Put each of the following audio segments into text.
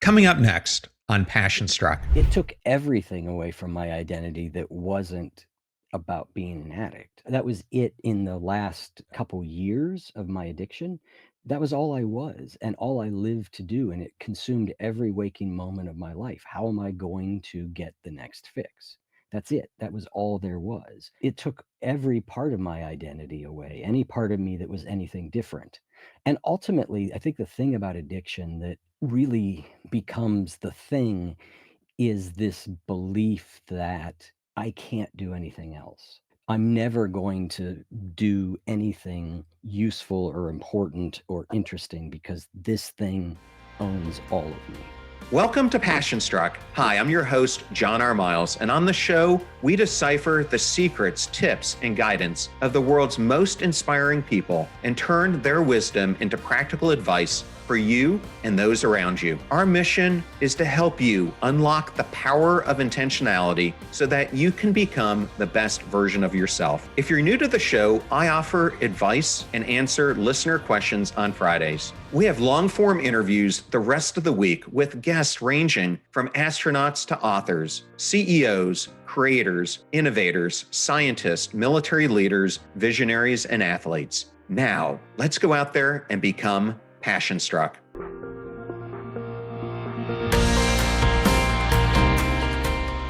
Coming up next on Passion Struck. It took everything away from my identity that wasn't about being an addict. That was it in the last couple years of my addiction. That was all I was and all I lived to do. And it consumed every waking moment of my life. How am I going to get the next fix? That's it. That was all there was. It took every part of my identity away, any part of me that was anything different. And ultimately, I think the thing about addiction that really becomes the thing is this belief that I can't do anything else. I'm never going to do anything useful or important or interesting because this thing owns all of me. Welcome to Passion Struck. Hi, I'm your host, John R. Miles, and on the show, we decipher the secrets, tips, and guidance of the world's most inspiring people and turn their wisdom into practical advice for you and those around you. Our mission is to help you unlock the power of intentionality so that you can become the best version of yourself. If you're new to the show, I offer advice and answer listener questions on Fridays. We have long-form interviews the rest of the week with guests ranging from astronauts to authors, CEOs, creators, innovators, scientists, military leaders, visionaries, and athletes. Now, let's go out there and become Passion Struck.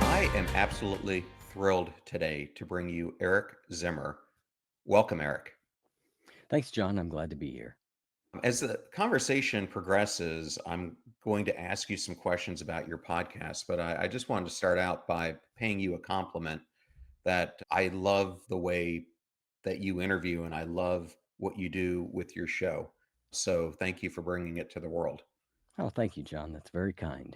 I am absolutely thrilled today to bring you Eric Zimmer. Welcome, Eric. Thanks, John. I'm glad to be here. As the conversation progresses, I'm going to ask you some questions about your podcast, but I just wanted to start out by paying you a compliment that I love the way that you interview and I love what you do with your show. So thank you for bringing it to the world. Oh, thank you, John. That's very kind.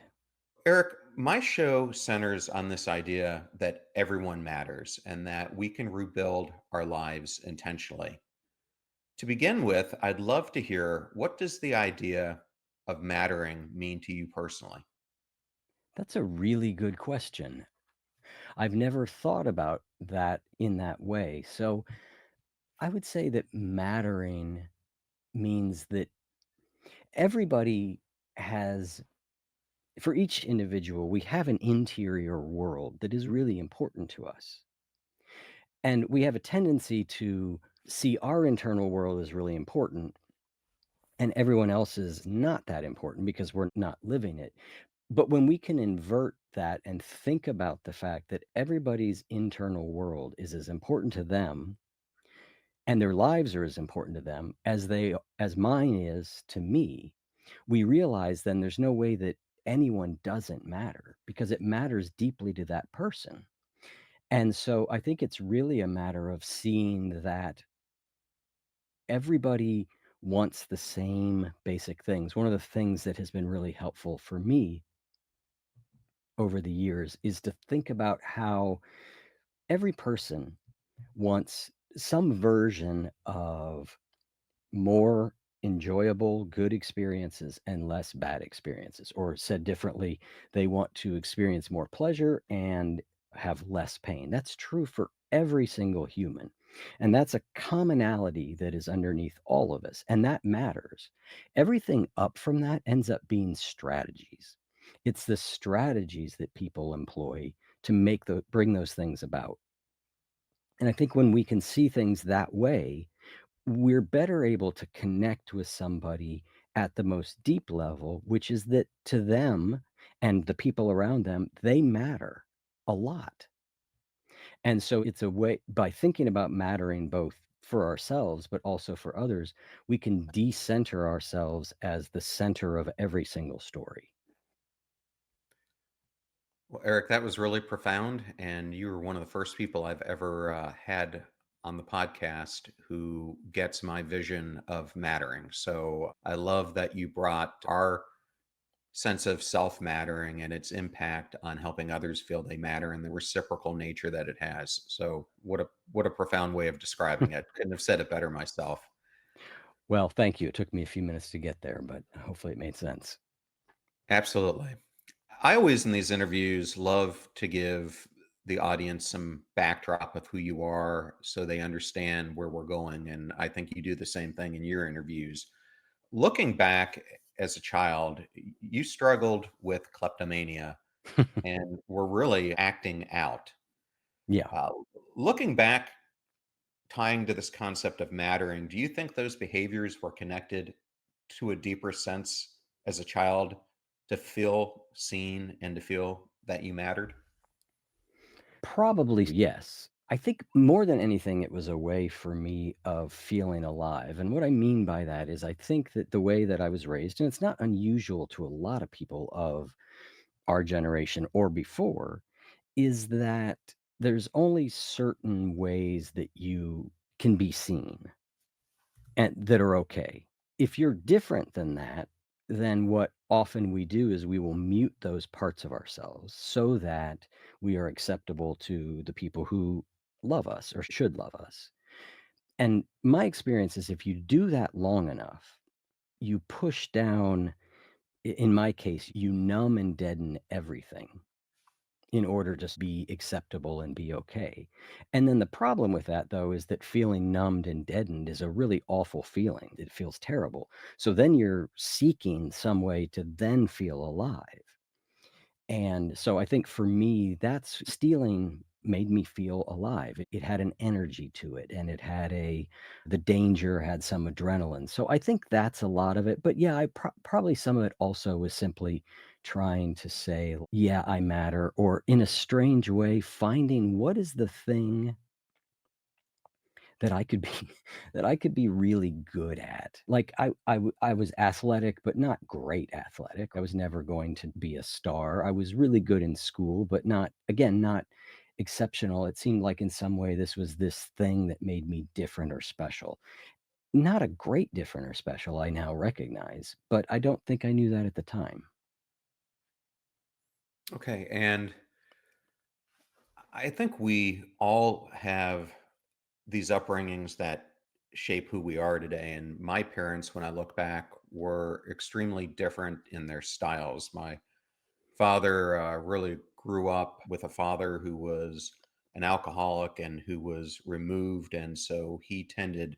Eric, my show centers on this idea that everyone matters and that we can rebuild our lives intentionally. To begin with, I'd love to hear, what does the idea of mattering mean to you personally? That's a really good question. I've never thought about that in that way. So I would say that mattering means that everybody has, for each individual, we have an interior world that is really important to us. And we have a tendency to see our internal world as really important, and everyone else is not that important because we're not living it. But when we can invert that and think about the fact that everybody's internal world is as important to them and their lives are as important to them as mine is to me, we realize then there's no way that anyone doesn't matter because it matters deeply to that person. And so I think it's really a matter of seeing that everybody wants the same basic things. One of the things that has been really helpful for me over the years is to think about how every person wants some version of more enjoyable, good experiences and less bad experiences. Or said differently, they want to experience more pleasure and have less pain. That's true for every single human. And that's a commonality that is underneath all of us. And that matters. Everything up from that ends up being strategies. It's the strategies that people employ to bring those things about. And I think when we can see things that way, we're better able to connect with somebody at the most deep level, which is that to them and the people around them, they matter a lot. And so it's a way, by thinking about mattering both for ourselves, but also for others, we can decenter ourselves as the center of every single story. Well, Eric, that was really profound. And you were one of the first people I've ever had on the podcast who gets my vision of mattering. So I love that you brought our sense of self mattering and its impact on helping others feel they matter and the reciprocal nature that it has. So what a profound way of describing it. Couldn't have said it better myself. Well, thank you. It took me a few minutes to get there, but hopefully it made sense. Absolutely. I always in these interviews love to give the audience some backdrop of who you are so they understand where we're going. And I think you do the same thing in your interviews. Looking back as a child, you struggled with kleptomania and were really acting out. Yeah. Uh, Looking back, tying to this concept of mattering, do you think those behaviors were connected to a deeper sense as a child to feel seen and to feel that you mattered? Probably yes. I think more than anything, it was a way for me of feeling alive. And what I mean by that is I think that the way that I was raised, and it's not unusual to a lot of people of our generation or before, is that there's only certain ways that you can be seen and that are okay. If you're different than that, then what often we do is we will mute those parts of ourselves so that we are acceptable to the people who love us or should love us. And my experience is if you do that long enough, you push down, in my case, you numb and deaden everything in order to be acceptable and be okay. And then the problem with that, though, is that feeling numbed and deadened is a really awful feeling. It feels terrible. So then you're seeking some way to then feel alive. And so I think for me, that's stealing made me feel alive. It had an energy to it and it had the danger had some adrenaline. So I think that's a lot of it. But yeah, probably some of it also was simply trying to say, yeah, I matter, or in a strange way, finding what is the thing that I could be that I could be really good at. Like I was athletic, but not great athletic. I was never going to be a star. I was really good in school, but not again, not exceptional. It seemed like in some way this was this thing that made me different or special. Not a great different or special, I now recognize, but I don't think I knew that at the time. Okay. And I think we all have these upbringings that shape who we are today. And my parents, when I look back, were extremely different in their styles. My father really grew up with a father who was an alcoholic and who was removed. And so he tended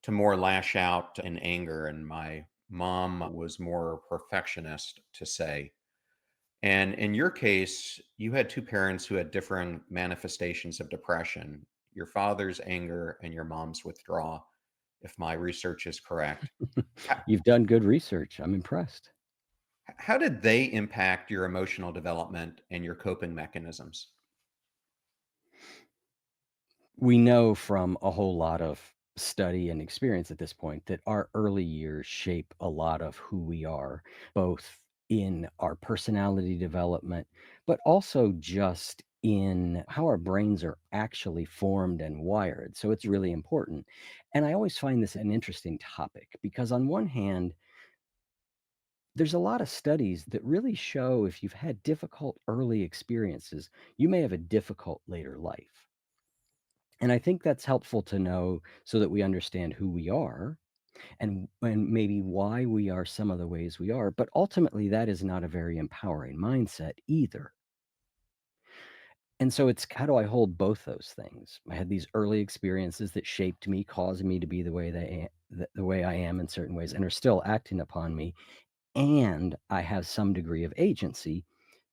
to more lash out in anger. And my mom was more perfectionist, to say. And in your case, you had two parents who had differing manifestations of depression, your father's anger and your mom's withdrawal, if my research is correct. How, You've done good research. I'm impressed. how did they impact your emotional development and your coping mechanisms? We know from a whole lot of study and experience at this point that our early years shape a lot of who we are, both in our personality development, but also just in how our brains are actually formed and wired. So it's really important. And I always find this an interesting topic because, on one hand, there's a lot of studies that really show if you've had difficult early experiences, you may have a difficult later life. And I think that's helpful to know so that we understand who we are and maybe why we are some of the ways we are. But ultimately, that is not a very empowering mindset either. And so it's how do I hold both those things? I had these early experiences that shaped me, caused me to be the way I am in certain ways, and are still acting upon me. And I have some degree of agency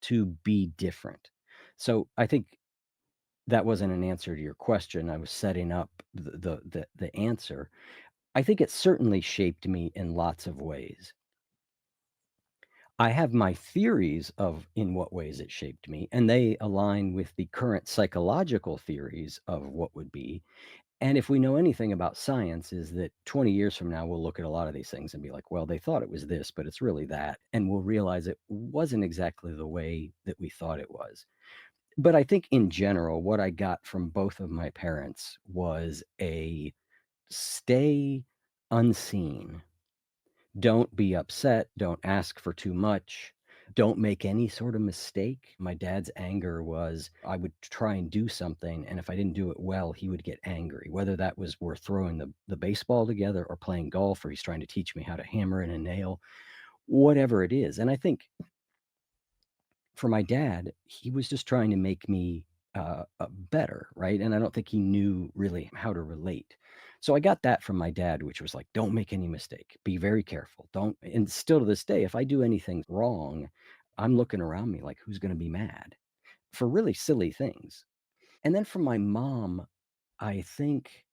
to be different. So I think that wasn't an answer to your question. I was setting up the answer. I think it certainly shaped me in lots of ways. I have my theories of in what ways it shaped me, and they align with the current psychological theories of what would be. And if we know anything about science, is that 20 years from now, we'll look at a lot of these things and be like, well, they thought it was this, but it's really that. And we'll realize it wasn't exactly the way that we thought it was. But I think in general, what I got from both of my parents was a stay unseen. Don't be upset. Don't ask for too much. Don't make any sort of mistake. My dad's anger was I would try and do something, and if I didn't do it well, he would get angry, whether that was we're throwing the baseball together or playing golf, or he's trying to teach me how to hammer in a nail, whatever it is. And I think for my dad, he was just trying to make me better, right? And I don't think he knew really how to relate. So I got that from my dad, which was like, don't make any mistake, be very careful. Don't, and still to this day, if I do anything wrong, I'm looking around me like, who's going to be mad for really silly things. And then from my mom, I think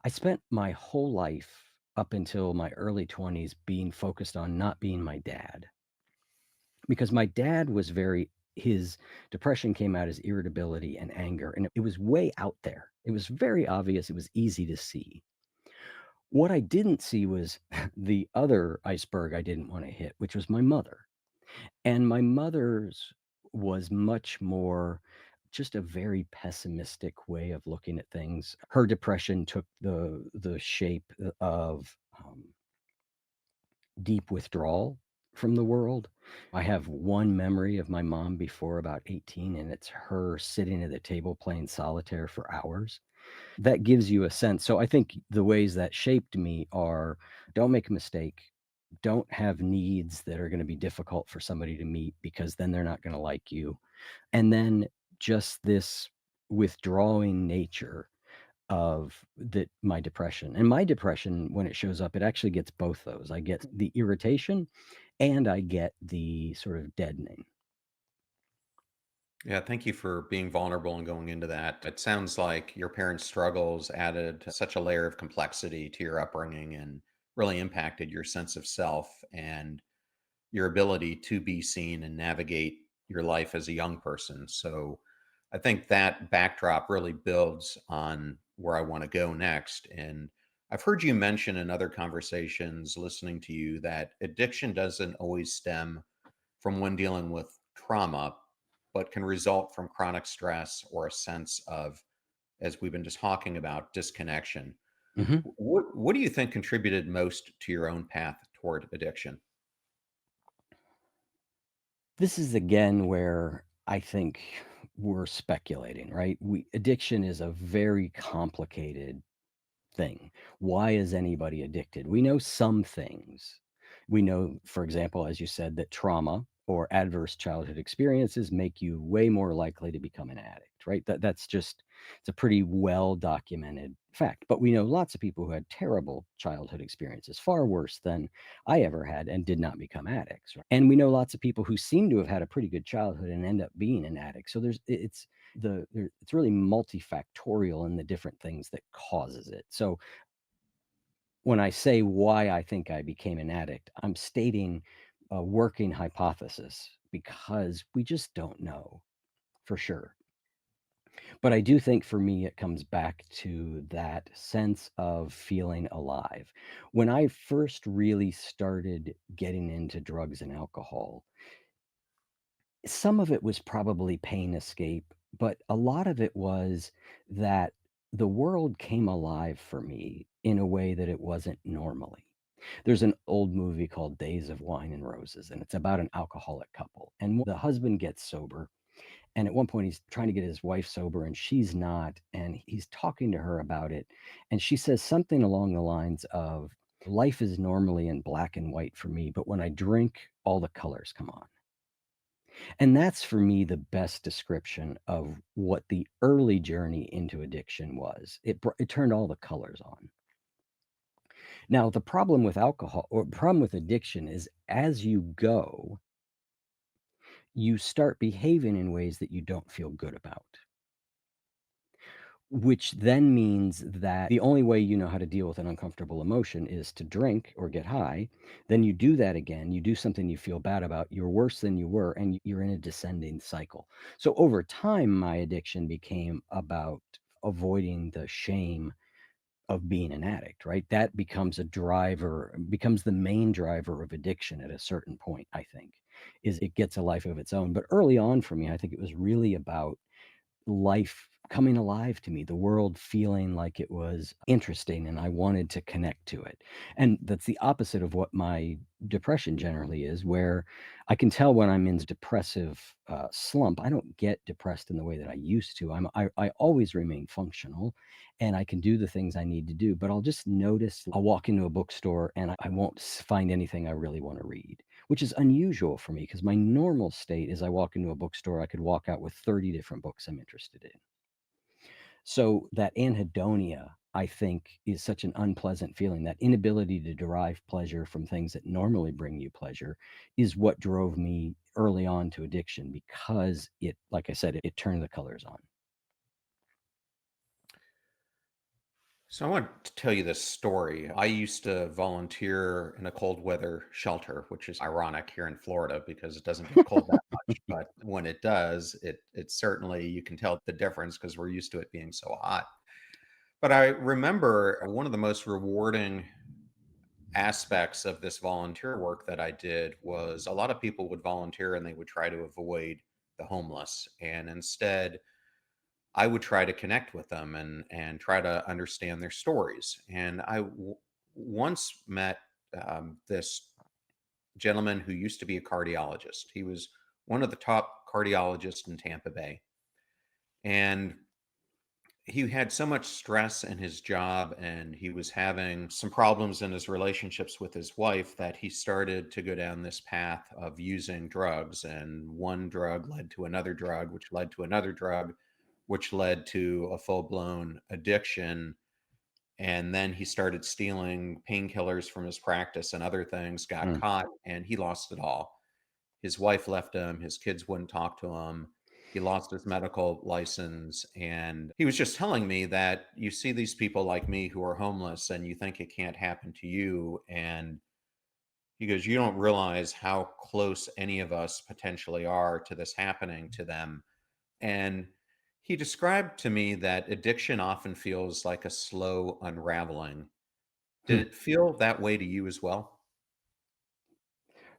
I spent my whole life up until my early 20s being focused on not being my dad, because my dad was very, his depression came out as irritability and anger, and it was way out there. It was very obvious. It was easy to see. What I didn't see was the other iceberg I didn't want to hit, which was my mother. And my mother's was much more just a very pessimistic way of looking at things. Her depression took the shape of deep withdrawal from the world. I have one memory of my mom before about 18, and it's her sitting at the table playing solitaire for hours. That gives you a sense. So I think the ways that shaped me are, don't make a mistake, don't have needs that are going to be difficult for somebody to meet because then they're not going to like you. And then just this withdrawing nature of that, my depression. And my depression, when it shows up, it actually gets both those. I get the irritation and I get the sort of deadening. Yeah, thank you for being vulnerable and going into that. It sounds like your parents' struggles added such a layer of complexity to your upbringing and really impacted your sense of self and your ability to be seen and navigate your life as a young person. So I think that backdrop really builds on where I want to go next. And I've heard you mention in other conversations listening to you that addiction doesn't always stem from when dealing with trauma, but can result from chronic stress or a sense of, as we've been just talking about, disconnection. Mhm. What do you think contributed most to your own path toward addiction? This is again where I think we're speculating, right? Addiction is a very complicated thing. Why is anybody addicted? We know some things. We know, for example, as you said, that trauma or adverse childhood experiences make you way more likely to become an addict, right? That's just, it's a pretty well documented fact. But we know lots of people who had terrible childhood experiences, far worse than I ever had, and did not become addicts. Right? And we know lots of people who seem to have had a pretty good childhood and end up being an addict. So it's really multifactorial in the different things that causes it. So when I say why I think I became an addict, I'm stating a working hypothesis because we just don't know for sure. But I do think for me, it comes back to that sense of feeling alive. When I first really started getting into drugs and alcohol, some of it was probably pain escape, but a lot of it was that the world came alive for me in a way that it wasn't normally. There's an old movie called Days of Wine and Roses, and it's about an alcoholic couple. And the husband gets sober, and at one point he's trying to get his wife sober, and she's not. And he's talking to her about it. And she says something along the lines of, life is normally in black and white for me, but when I drink, all the colors come on. And that's for me the best description of what the early journey into addiction was. It turned all the colors on. Now, the problem with alcohol or problem with addiction is as you go, you start behaving in ways that you don't feel good about, which then means that the only way you know how to deal with an uncomfortable emotion is to drink or get high. Then you do that again, you do something you feel bad about, you're worse than you were, and you're in a descending cycle. So over time, my addiction became about avoiding the shame of being an addict, right? That becomes a driver, becomes the main driver of addiction at a certain point, I think, is it gets a life of its own. But early on for me, I think it was really about life coming alive to me, the world feeling like it was interesting and I wanted to connect to it. And that's the opposite of what my depression generally is, where I can tell when I'm in depressive slump. I don't get depressed in the way that I used to. I always remain functional and I can do the things I need to do, but I'll just notice I'll walk into a bookstore and I won't find anything I really want to read, which is unusual for me because my normal state is I walk into a bookstore, I could walk out with 30 different books I'm interested in. So that anhedonia, I think, is such an unpleasant feeling. That inability to derive pleasure from things that normally bring you pleasure is what drove me early on to addiction, because it, like I said, it turned the colors on. So I want to tell you this story. I used to volunteer in a cold weather shelter, which is ironic here in Florida because it doesn't get cold that much. But when it does, it certainly, you can tell the difference because we're used to it being so hot. But I remember one of the most rewarding aspects of this volunteer work that I did was a lot of people would volunteer and they would try to avoid the homeless. And instead, I would try to connect with them and try to understand their stories. And once met this gentleman who used to be a cardiologist. He was one of the top cardiologists in Tampa Bay, and he had so much stress in his job, and he was having some problems in his relationships with his wife that he started to go down this path of using drugs. And one drug led to another drug, which led to another drug, which led to a full blown addiction. And then he started stealing painkillers from his practice and other things, got Mm. caught, and he lost it all. His wife left him, his kids wouldn't talk to him. He lost his medical license. And he was just telling me that you see these people like me who are homeless and you think it can't happen to you. And he goes, you don't realize how close any of us potentially are to this happening to them. And he described to me that addiction often feels like a slow unraveling. Did Hmm. it feel that way to you as well?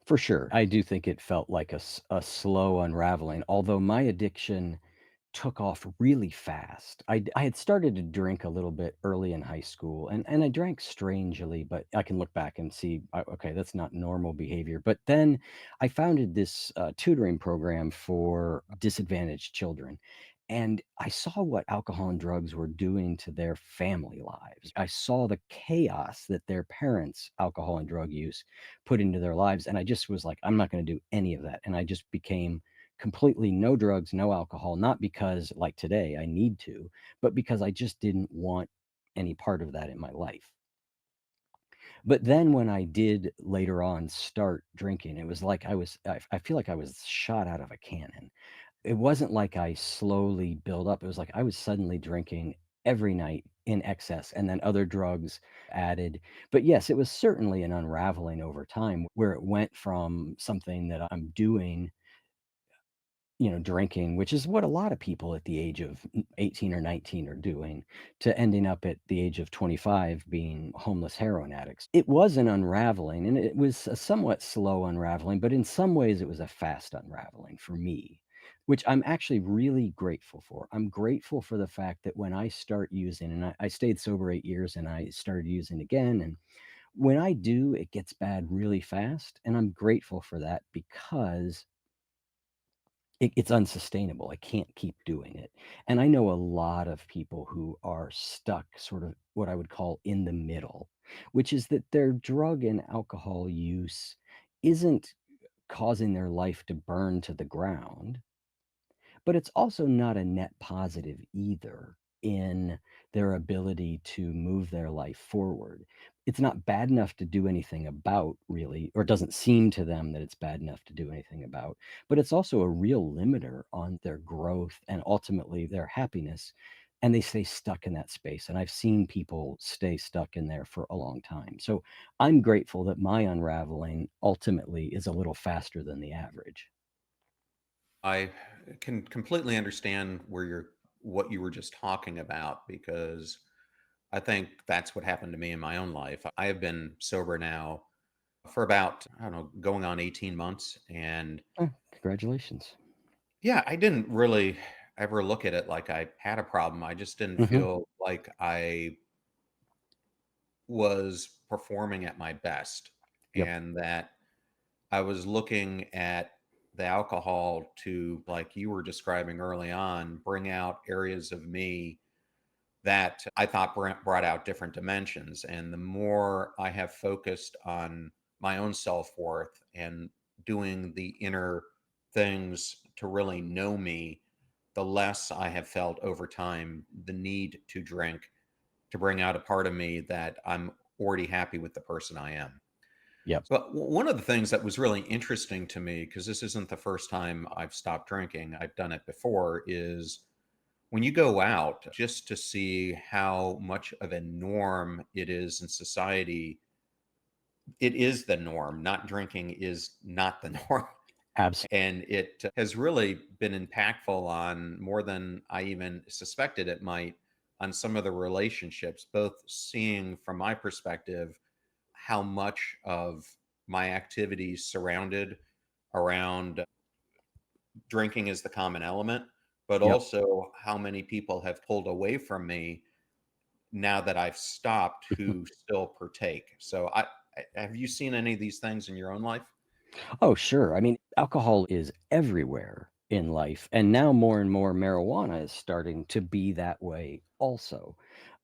For sure. I do think it felt like a slow unraveling, although my addiction took off really fast. I had started to drink a little bit early in high school, and I drank strangely, but I can look back and see, okay, that's not normal behavior. But then I founded this tutoring program for disadvantaged children. And I saw what alcohol and drugs were doing to their family lives. I saw the chaos that their parents' alcohol and drug use put into their lives. And I just was like, I'm not going to do any of that. And I just became completely no drugs, no alcohol, not because like today I need to, but because I just didn't want any part of that in my life. But then when I did later on start drinking, it was like I feel like I was shot out of a cannon. It wasn't like I slowly built up. It was like I was suddenly drinking every night in excess, and then other drugs added. But yes, it was certainly an unraveling over time where it went from something that I'm doing, drinking, which is what a lot of people at the age of 18 or 19 are doing, to ending up at the age of 25 being homeless heroin addicts. It was an unraveling, and it was a somewhat slow unraveling, but in some ways it was a fast unraveling for me, which I'm actually really grateful for. I'm grateful for the fact that when I start using, and I stayed sober 8 years and I started using again, and when I do, it gets bad really fast. And I'm grateful for that because it's unsustainable. I can't keep doing it. And I know a lot of people who are stuck sort of what I would call in the middle, which is that their drug and alcohol use isn't causing their life to burn to the ground, but it's also not a net positive either in their ability to move their life forward. It's not bad enough to do anything about, really, or it doesn't seem to them that it's bad enough to do anything about, but it's also a real limiter on their growth and ultimately their happiness. And they stay stuck in that space. And I've seen people stay stuck in there for a long time. So I'm grateful that my unraveling ultimately is a little faster than the average. I can completely understand what you were just talking about because I think that's what happened to me in my own life. I have been sober now for about, I don't know, going on 18 months. And Oh, congratulations. yeah, I didn't really ever look at it like I had a problem. I just didn't Hmm. feel like I was performing at my best, Yep. and that I was looking at the alcohol to, like you were describing early on, bring out areas of me that I thought brought out different dimensions. And the more I have focused on my own self worth and doing the inner things to really know me, the less I have felt over time the need to drink to bring out a part of me that I'm already happy with the person I am. Yep. But one of the things that was really interesting to me, because this isn't the first time I've stopped drinking, I've done it before, is when you go out just to see how much of a norm it is in society. It is the norm. Not drinking is not the norm. Absolutely. And it has really been impactful on more than I even suspected it might on some of the relationships, both seeing from my perspective how much of my activities surrounded around drinking as the common element, but Yep. also how many people have pulled away from me now that I've stopped who still partake. So have you seen any of these things in your own life? Oh, sure. I mean, alcohol is everywhere in life. And now more and more marijuana is starting to be that way also.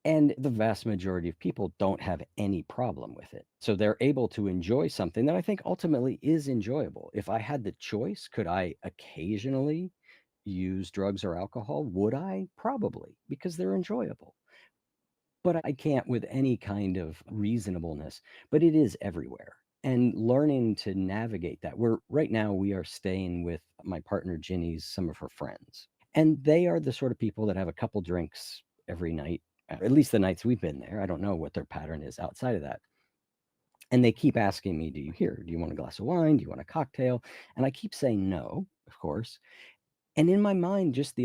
And the vast majority of people don't have any problem with it. So they're able to enjoy something that I think ultimately is enjoyable. If I had the choice, could I occasionally use drugs or alcohol? Would I? Probably, because they're enjoyable. But I can't with any kind of reasonableness, but it is everywhere. And learning to navigate that. Right now we are staying with my partner Ginny's some of her friends. And they are the sort of people that have a couple drinks every night, at least the nights we've been there. I don't know what their pattern is outside of that. And they keep asking me, do you want a glass of wine? Do you want a cocktail? And I keep saying no, of course. And in my mind, just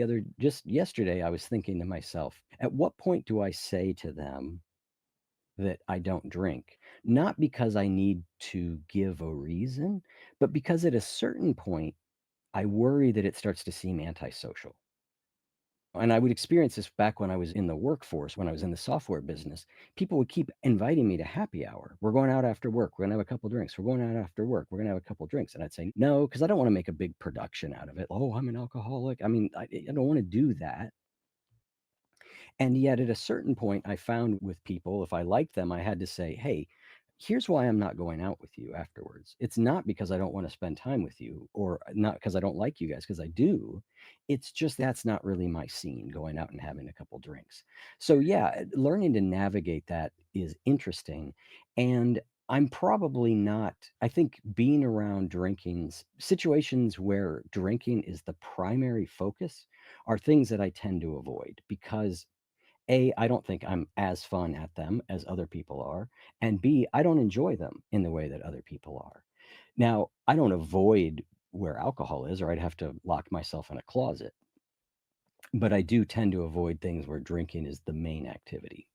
yesterday, I was thinking to myself, at what point do I say to them that I don't drink? Not because I need to give a reason, but because at a certain point, I worry that it starts to seem antisocial. And I would experience this back when I was in the workforce, when I was in the software business. People would keep inviting me to happy hour. We're going out after work. We're going to have a couple drinks. We're going out after work. We're going to have a couple drinks. And I'd say no, because I don't want to make a big production out of it. Oh, I'm an alcoholic. I mean, I don't want to do that. And yet, at a certain point, I found with people, if I liked them, I had to say, hey, here's why I'm not going out with you afterwards. It's not because I don't want to spend time with you or not because I don't like you guys, because I do. It's just that's not really my scene, going out and having a couple drinks. So, yeah, learning to navigate that is interesting. And I'm probably not, I think being around situations where drinking is the primary focus are things that I tend to avoid because I don't think I'm as fun at them as other people are, and B, I don't enjoy them in the way that other people are. Now, I don't avoid where alcohol is, or I'd have to lock myself in a closet, but I do tend to avoid things where drinking is the main activity.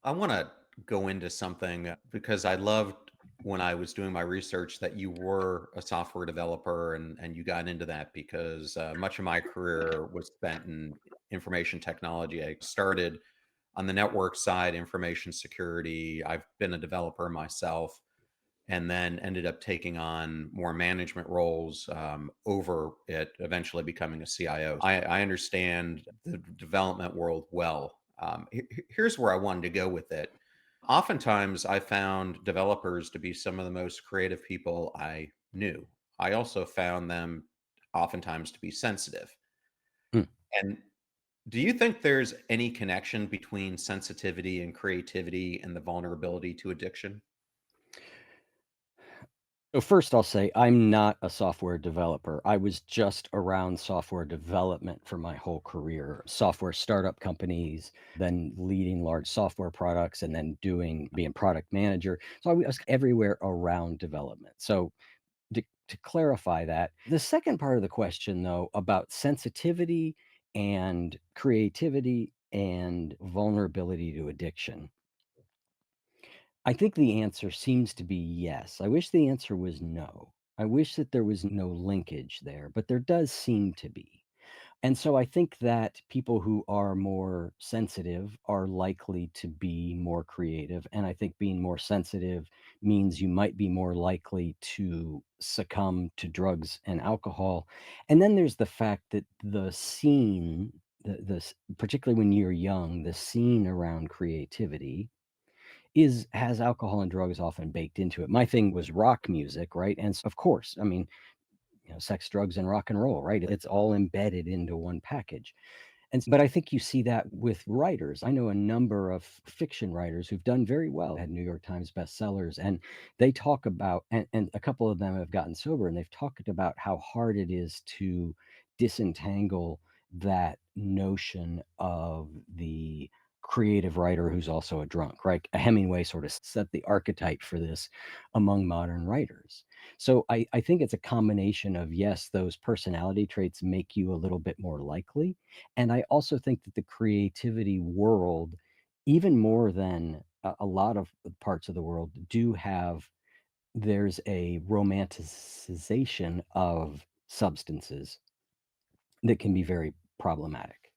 I want to go into something because I loved when I was doing my research that you were a software developer and you got into that because much of my career was spent in information technology. I started on the network side, information security. I've been a developer myself and then ended up taking on more management roles over it, eventually becoming a CIO. I understand the development world well. Here's where I wanted to go with it. Oftentimes, I found developers to be some of the most creative people I knew. I also found them oftentimes to be sensitive. Mm. And do you think there's any connection between sensitivity and creativity and the vulnerability to addiction? So first, I'll say I'm not a software developer. I was just around software development for my whole career, software startup companies, then leading large software products, and then being product manager. So I was everywhere around development. So to clarify that, the second part of the question, though, about sensitivity and creativity and vulnerability to addiction, I think the answer seems to be yes. I wish the answer was no. I wish that there was no linkage there, but there does seem to be. And so I think that people who are more sensitive are likely to be more creative. And I think being more sensitive means you might be more likely to succumb to drugs and alcohol. And then there's the fact that the scene, particularly when you're young, the scene around creativity has alcohol and drugs often baked into it. My thing was rock music, right? And of course, I mean, sex, drugs, and rock and roll, right? It's all embedded into one package. But I think you see that with writers. I know a number of fiction writers who've done very well, had New York Times bestsellers, and they talk about, and a couple of them have gotten sober, and they've talked about how hard it is to disentangle that notion of the creative writer who's also a drunk, right? Hemingway sort of set the archetype for this among modern writers. So I think it's a combination of, yes, those personality traits make you a little bit more likely, and I also think that the creativity world, even more than a lot of parts of the world, do have there's a romanticization of substances that can be very problematic.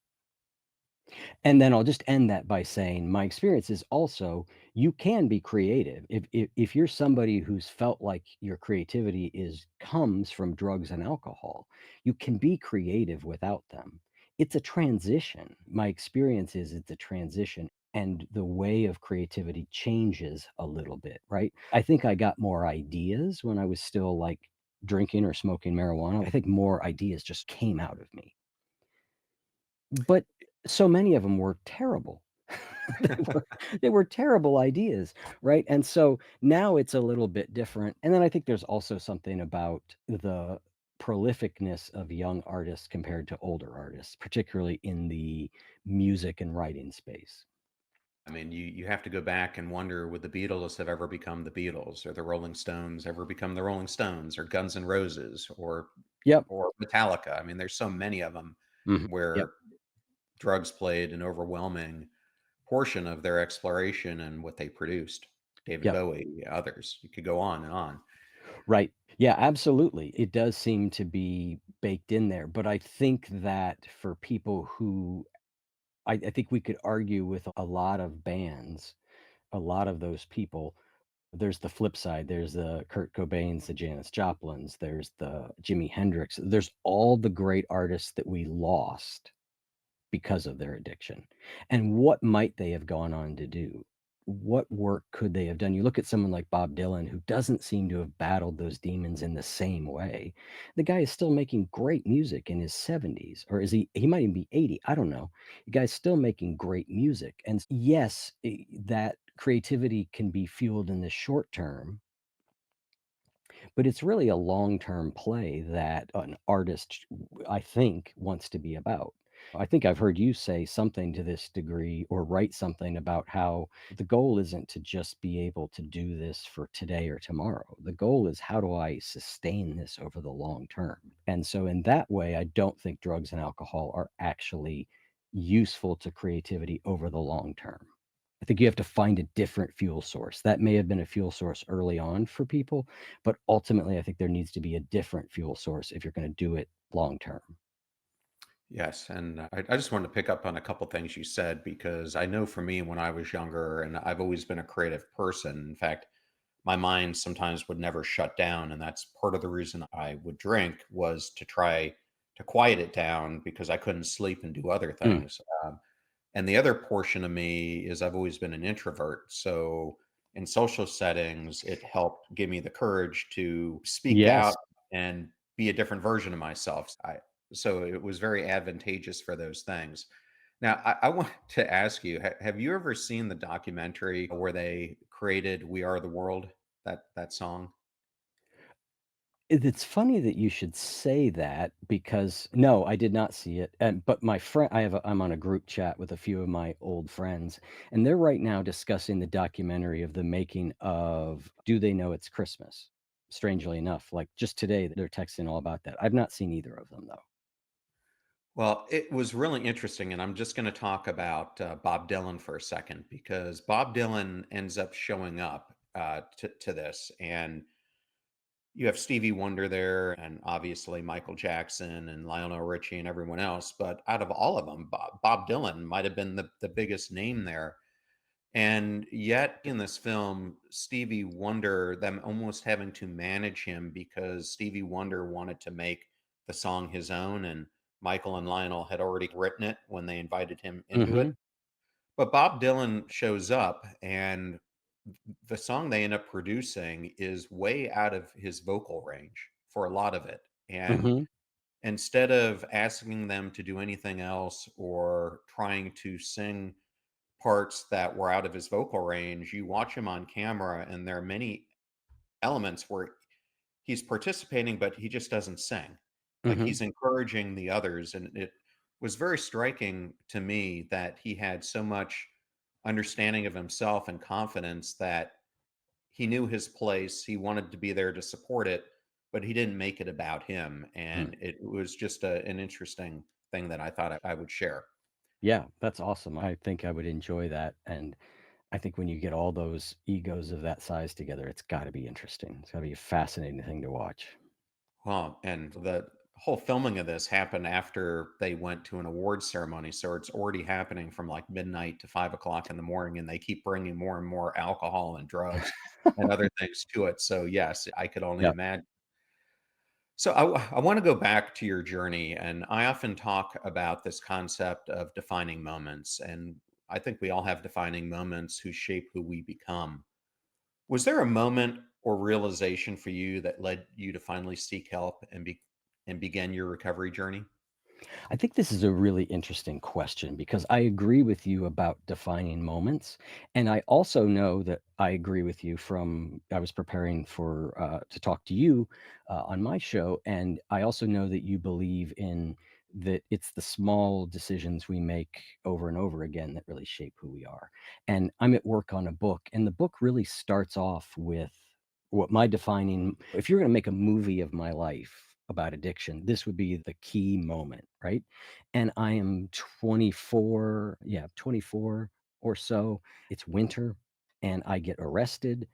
And then I'll just end that by saying my experience is also you can be creative. If you're somebody who's felt like your creativity is comes from drugs and alcohol, you can be creative without them. It's a transition. My experience is it's a transition and the way of creativity changes a little bit, right? I think I got more ideas when I was still like drinking or smoking marijuana. I think more ideas just came out of me. But so many of them were terrible. They were they were terrible ideas, right? And so now it's a little bit different. And then I think there's also something about the prolificness of young artists compared to older artists, particularly in the music and writing space. I mean, you have to go back and wonder, would the Beatles have ever become the Beatles, or the Rolling Stones ever become the Rolling Stones, or Guns N' Roses, Yep. or Metallica? I mean, there's so many of them Mhm. Yep. where drugs played an overwhelming portion of their exploration and what they produced. David Yep. Bowie, others. You could go on and on. Right. Yeah, absolutely. It does seem to be baked in there. But I think that for people who I think we could argue with a lot of bands, a lot of those people. There's the flip side. There's the Kurt Cobains, the Janis Joplins, there's the Jimi Hendrix. There's all the great artists that we lost because of their addiction. And what might they have gone on to do? What work could they have done? You look at someone like Bob Dylan, who doesn't seem to have battled those demons in the same way. The guy is still making great music in his 70s, or is he might even be 80. I don't know. The guy's still making great music. And yes, that creativity can be fueled in the short term, but it's really a long-term play that an artist, I think, wants to be about. I think I've heard you say something to this degree or write something about how the goal isn't to just be able to do this for today or tomorrow. The goal is how do I sustain this over the long term? And so in that way, I don't think drugs and alcohol are actually useful to creativity over the long term. I think you have to find a different fuel source. That may have been a fuel source early on for people, but ultimately, I think there needs to be a different fuel source if you're going to do it long term. Yes, and I just wanted to pick up on a couple things you said, because I know for me when I was younger, and I've always been a creative person. In fact, my mind sometimes would never shut down, and that's part of the reason I would drink, was to try to quiet it down because I couldn't sleep and do other Mm. things. And the other portion of me is I've always been an introvert. So in social settings, it helped give me the courage to speak Yes. out and be a different version of myself. So it was very advantageous for those things. Now, I want to ask you, have you ever seen the documentary where they created "We Are the World," that song? It's funny that you should say that because no, I did not see it. And but my friend, I'm on a group chat with a few of my old friends, and they're right now discussing the documentary of the making of "Do They Know It's Christmas?" Strangely enough, like just today, they're texting all about that. I've not seen either of them though. Well, it was really interesting, and I'm just going to talk about Bob Dylan for a second, because Bob Dylan ends up showing up to this, and you have Stevie Wonder there, and obviously Michael Jackson and Lionel Richie and everyone else. But out of all of them, Bob Dylan might have been the biggest name there. And yet, in this film, Stevie Wonder, them almost having to manage him because Stevie Wonder wanted to make the song his own, and Michael and Lionel had already written it when they invited him into it. Hmm. But Bob Dylan shows up, and the song they end up producing is way out of his vocal range for a lot of it. And Hmm. instead of asking them to do anything else or trying to sing parts that were out of his vocal range, you watch him on camera, and there are many elements where he's participating, but he just doesn't sing. Like, Hmm. he's encouraging the others, and it was very striking to me that he had so much understanding of himself and confidence that he knew his place. He wanted to be there to support it, but he didn't make it about him. And it was just an interesting thing that I thought I would share. Yeah, that's awesome. I think I would enjoy that. And I think when you get all those egos of that size together, it's got to be interesting. It's got to be a fascinating thing to watch. Well, and the whole filming of this happened after they went to an awards ceremony. So it's already happening from like midnight to 5 o'clock in the morning, and they keep bringing more and more alcohol and drugs and other things to it. So, yes, I could only Yep. imagine. So I want to go back to your journey, and I often talk about this concept of defining moments, and I think we all have defining moments who shape who we become. Was there a moment or realization for you that led you to finally seek help and begin your recovery journey? I think this is a really interesting question because I agree with you about defining moments. And I also know that I agree with you from I was preparing for to talk to you on my show. And I also know that you believe in that it's the small decisions we make over and over again that really shape who we are. And I'm at work on a book, and the book really starts off with what my defining if you're going to make a movie of my life about addiction, this would be the key moment, right? And I am 24, yeah, 24 or so. It's winter, and I get arrested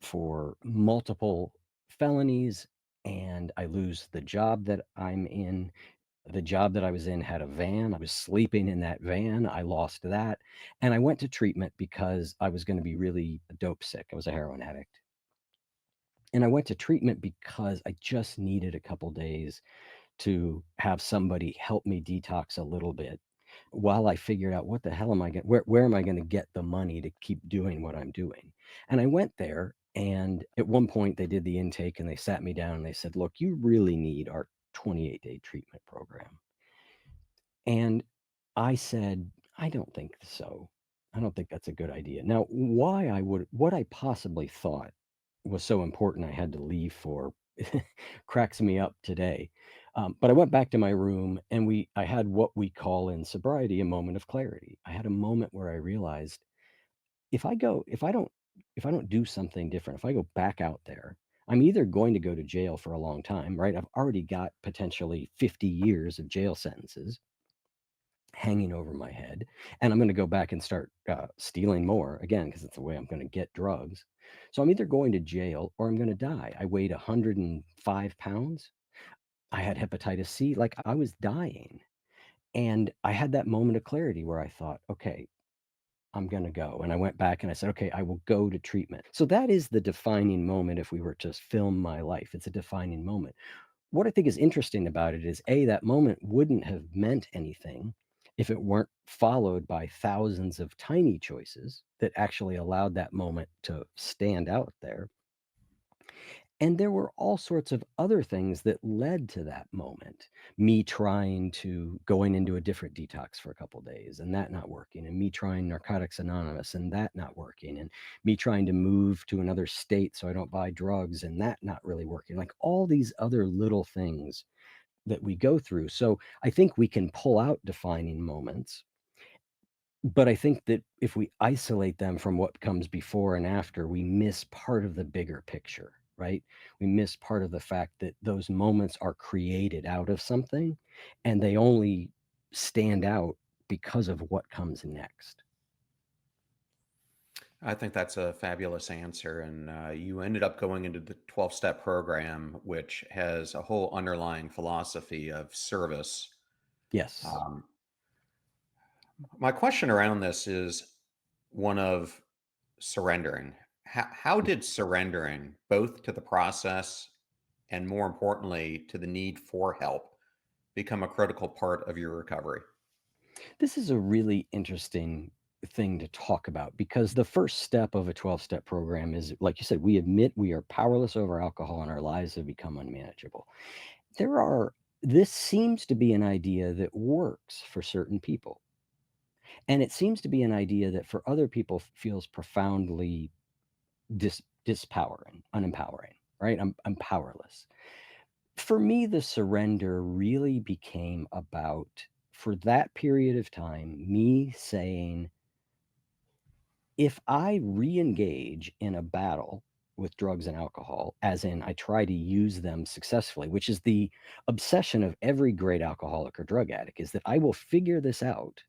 for multiple felonies, and I lose the job that I'm in. The job that I was in had a van. I was sleeping in that van. I lost that. And I went to treatment because I was going to be really dope sick. I was a heroin addict. And I went to treatment because I just needed a couple days to have somebody help me detox a little bit while I figured out what the hell am I going where am I going to get the money to keep doing what I'm doing. And I went there, and at one point they did the intake and they sat me down and they said, "Look, you really need our 28-day treatment program." And I said, "I don't think so. I don't think that's a good idea." Now, why I would what I possibly thought was so important I had to leave for cracks me up today. But I went back to my room, and I had what we call in sobriety a moment of clarity. I had a moment where I realized if I don't do something different, if I go back out there, I'm either going to go to jail for a long time, right? I've already got potentially 50 years of jail sentences hanging over my head, and I'm going to go back and start stealing more again because it's the way I'm going to get drugs. So I'm either going to jail or I'm going to die. I weighed 105 pounds. I had hepatitis C. Like, I was dying. And I had that moment of clarity where I thought, okay, I'm going to go. And I went back and I said, okay, I will go to treatment. So that is the defining moment. If we were to film my life, it's a defining moment. What I think is interesting about it is, A, that moment wouldn't have meant anything if it weren't followed by thousands of tiny choices that actually allowed that moment to stand out there. And there were all sorts of other things that led to that moment. Me trying to going into a different detox for a couple days and that not working, and me trying Narcotics Anonymous and that not working, and me trying to move to another state so I don't buy drugs and that not really working. Like, all these other little things that we go through. So I think we can pull out defining moments, but I think that if we isolate them from what comes before and after, we miss part of the bigger picture, right? We miss part of the fact that those moments are created out of something, and they only stand out because of what comes next. I think that's a fabulous answer. And you ended up going into the 12-step program, which has a whole underlying philosophy of service. Yes. Um, my question around this is one of surrendering. How did surrendering, both to the process and more importantly, to the need for help, become a critical part of your recovery? This is a really interesting thing to talk about because the first step of a 12-step program is, like you said, we admit we are powerless over alcohol and our lives have become unmanageable. There are This seems to be an idea that works for certain people. And it seems to be an idea that for other people feels profoundly disempowering, unempowering, right? I'm powerless. For me, the surrender really became about, for that period of time, me saying, if I re engage in a battle with drugs and alcohol, as in I try to use them successfully, which is the obsession of every great alcoholic or drug addict, is that I will figure this out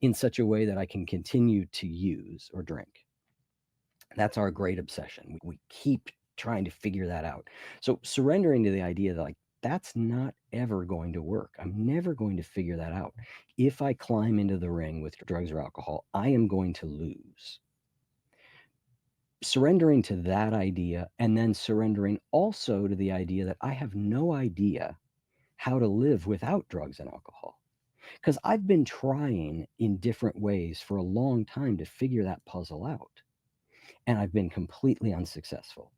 in such a way that I can continue to use or drink. That's our great obsession. We keep trying to figure that out. So surrendering to the idea that, like, that's not ever going to work. I'm never going to figure that out. If I climb into the ring with drugs or alcohol, I am going to lose. Surrendering to that idea, and then surrendering also to the idea that I have no idea how to live without drugs and alcohol. Because I've been trying in different ways for a long time to figure that puzzle out, and I've been completely unsuccessful.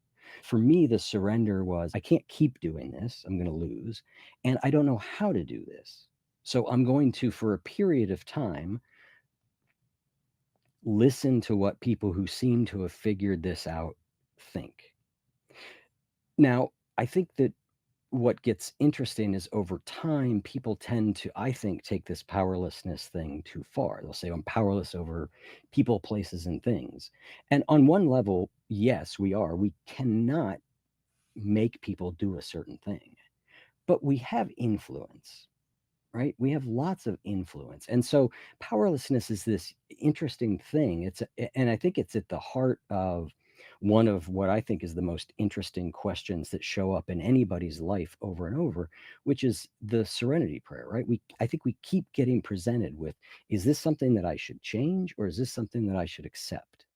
For me, the surrender was, I can't keep doing this. I'm going to lose. And I don't know how to do this. So I'm going to, for a period of time, listen to what people who seem to have figured this out think. Now, I think that what gets interesting is over time, people tend to, I think, take this powerlessness thing too far. They'll say, I'm powerless over people, places, and things. And on one level, yes, we are. We cannot make people do a certain thing, but we have influence, right? We have lots of influence. And so powerlessness is this interesting thing. And I think it's at the heart of one of what I think is the most interesting questions that show up in anybody's life over and over, which is the serenity prayer, right? I think we keep getting presented with, is this something that I should change, or is this something that I should accept?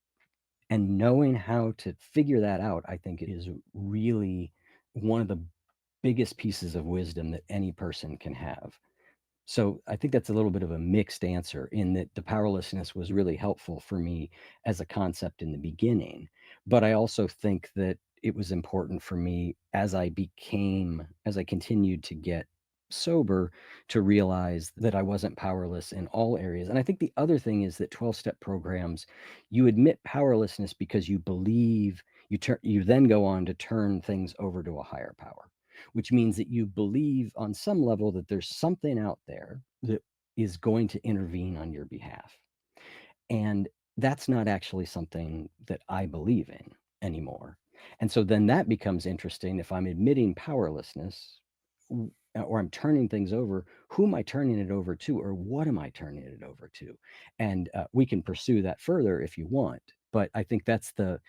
And knowing how to figure that out, I think, is really one of the biggest pieces of wisdom that any person can have. So I think that's a little bit of a mixed answer, in that the powerlessness was really helpful for me as a concept in the beginning. But I also think that it was important for me as I continued to get sober, to realize that I wasn't powerless in all areas. And I think the other thing is that 12-step programs, you admit powerlessness because you believe you then go on to turn things over to a higher power, which means that you believe on some level that there's something out there that is going to intervene on your behalf. And that's not actually something that I believe in anymore. And so then that becomes interesting. If I'm admitting powerlessness, or I'm turning things over, who am I turning it over to, or what am I turning it over to? And we can pursue that further if you want. But I think that's the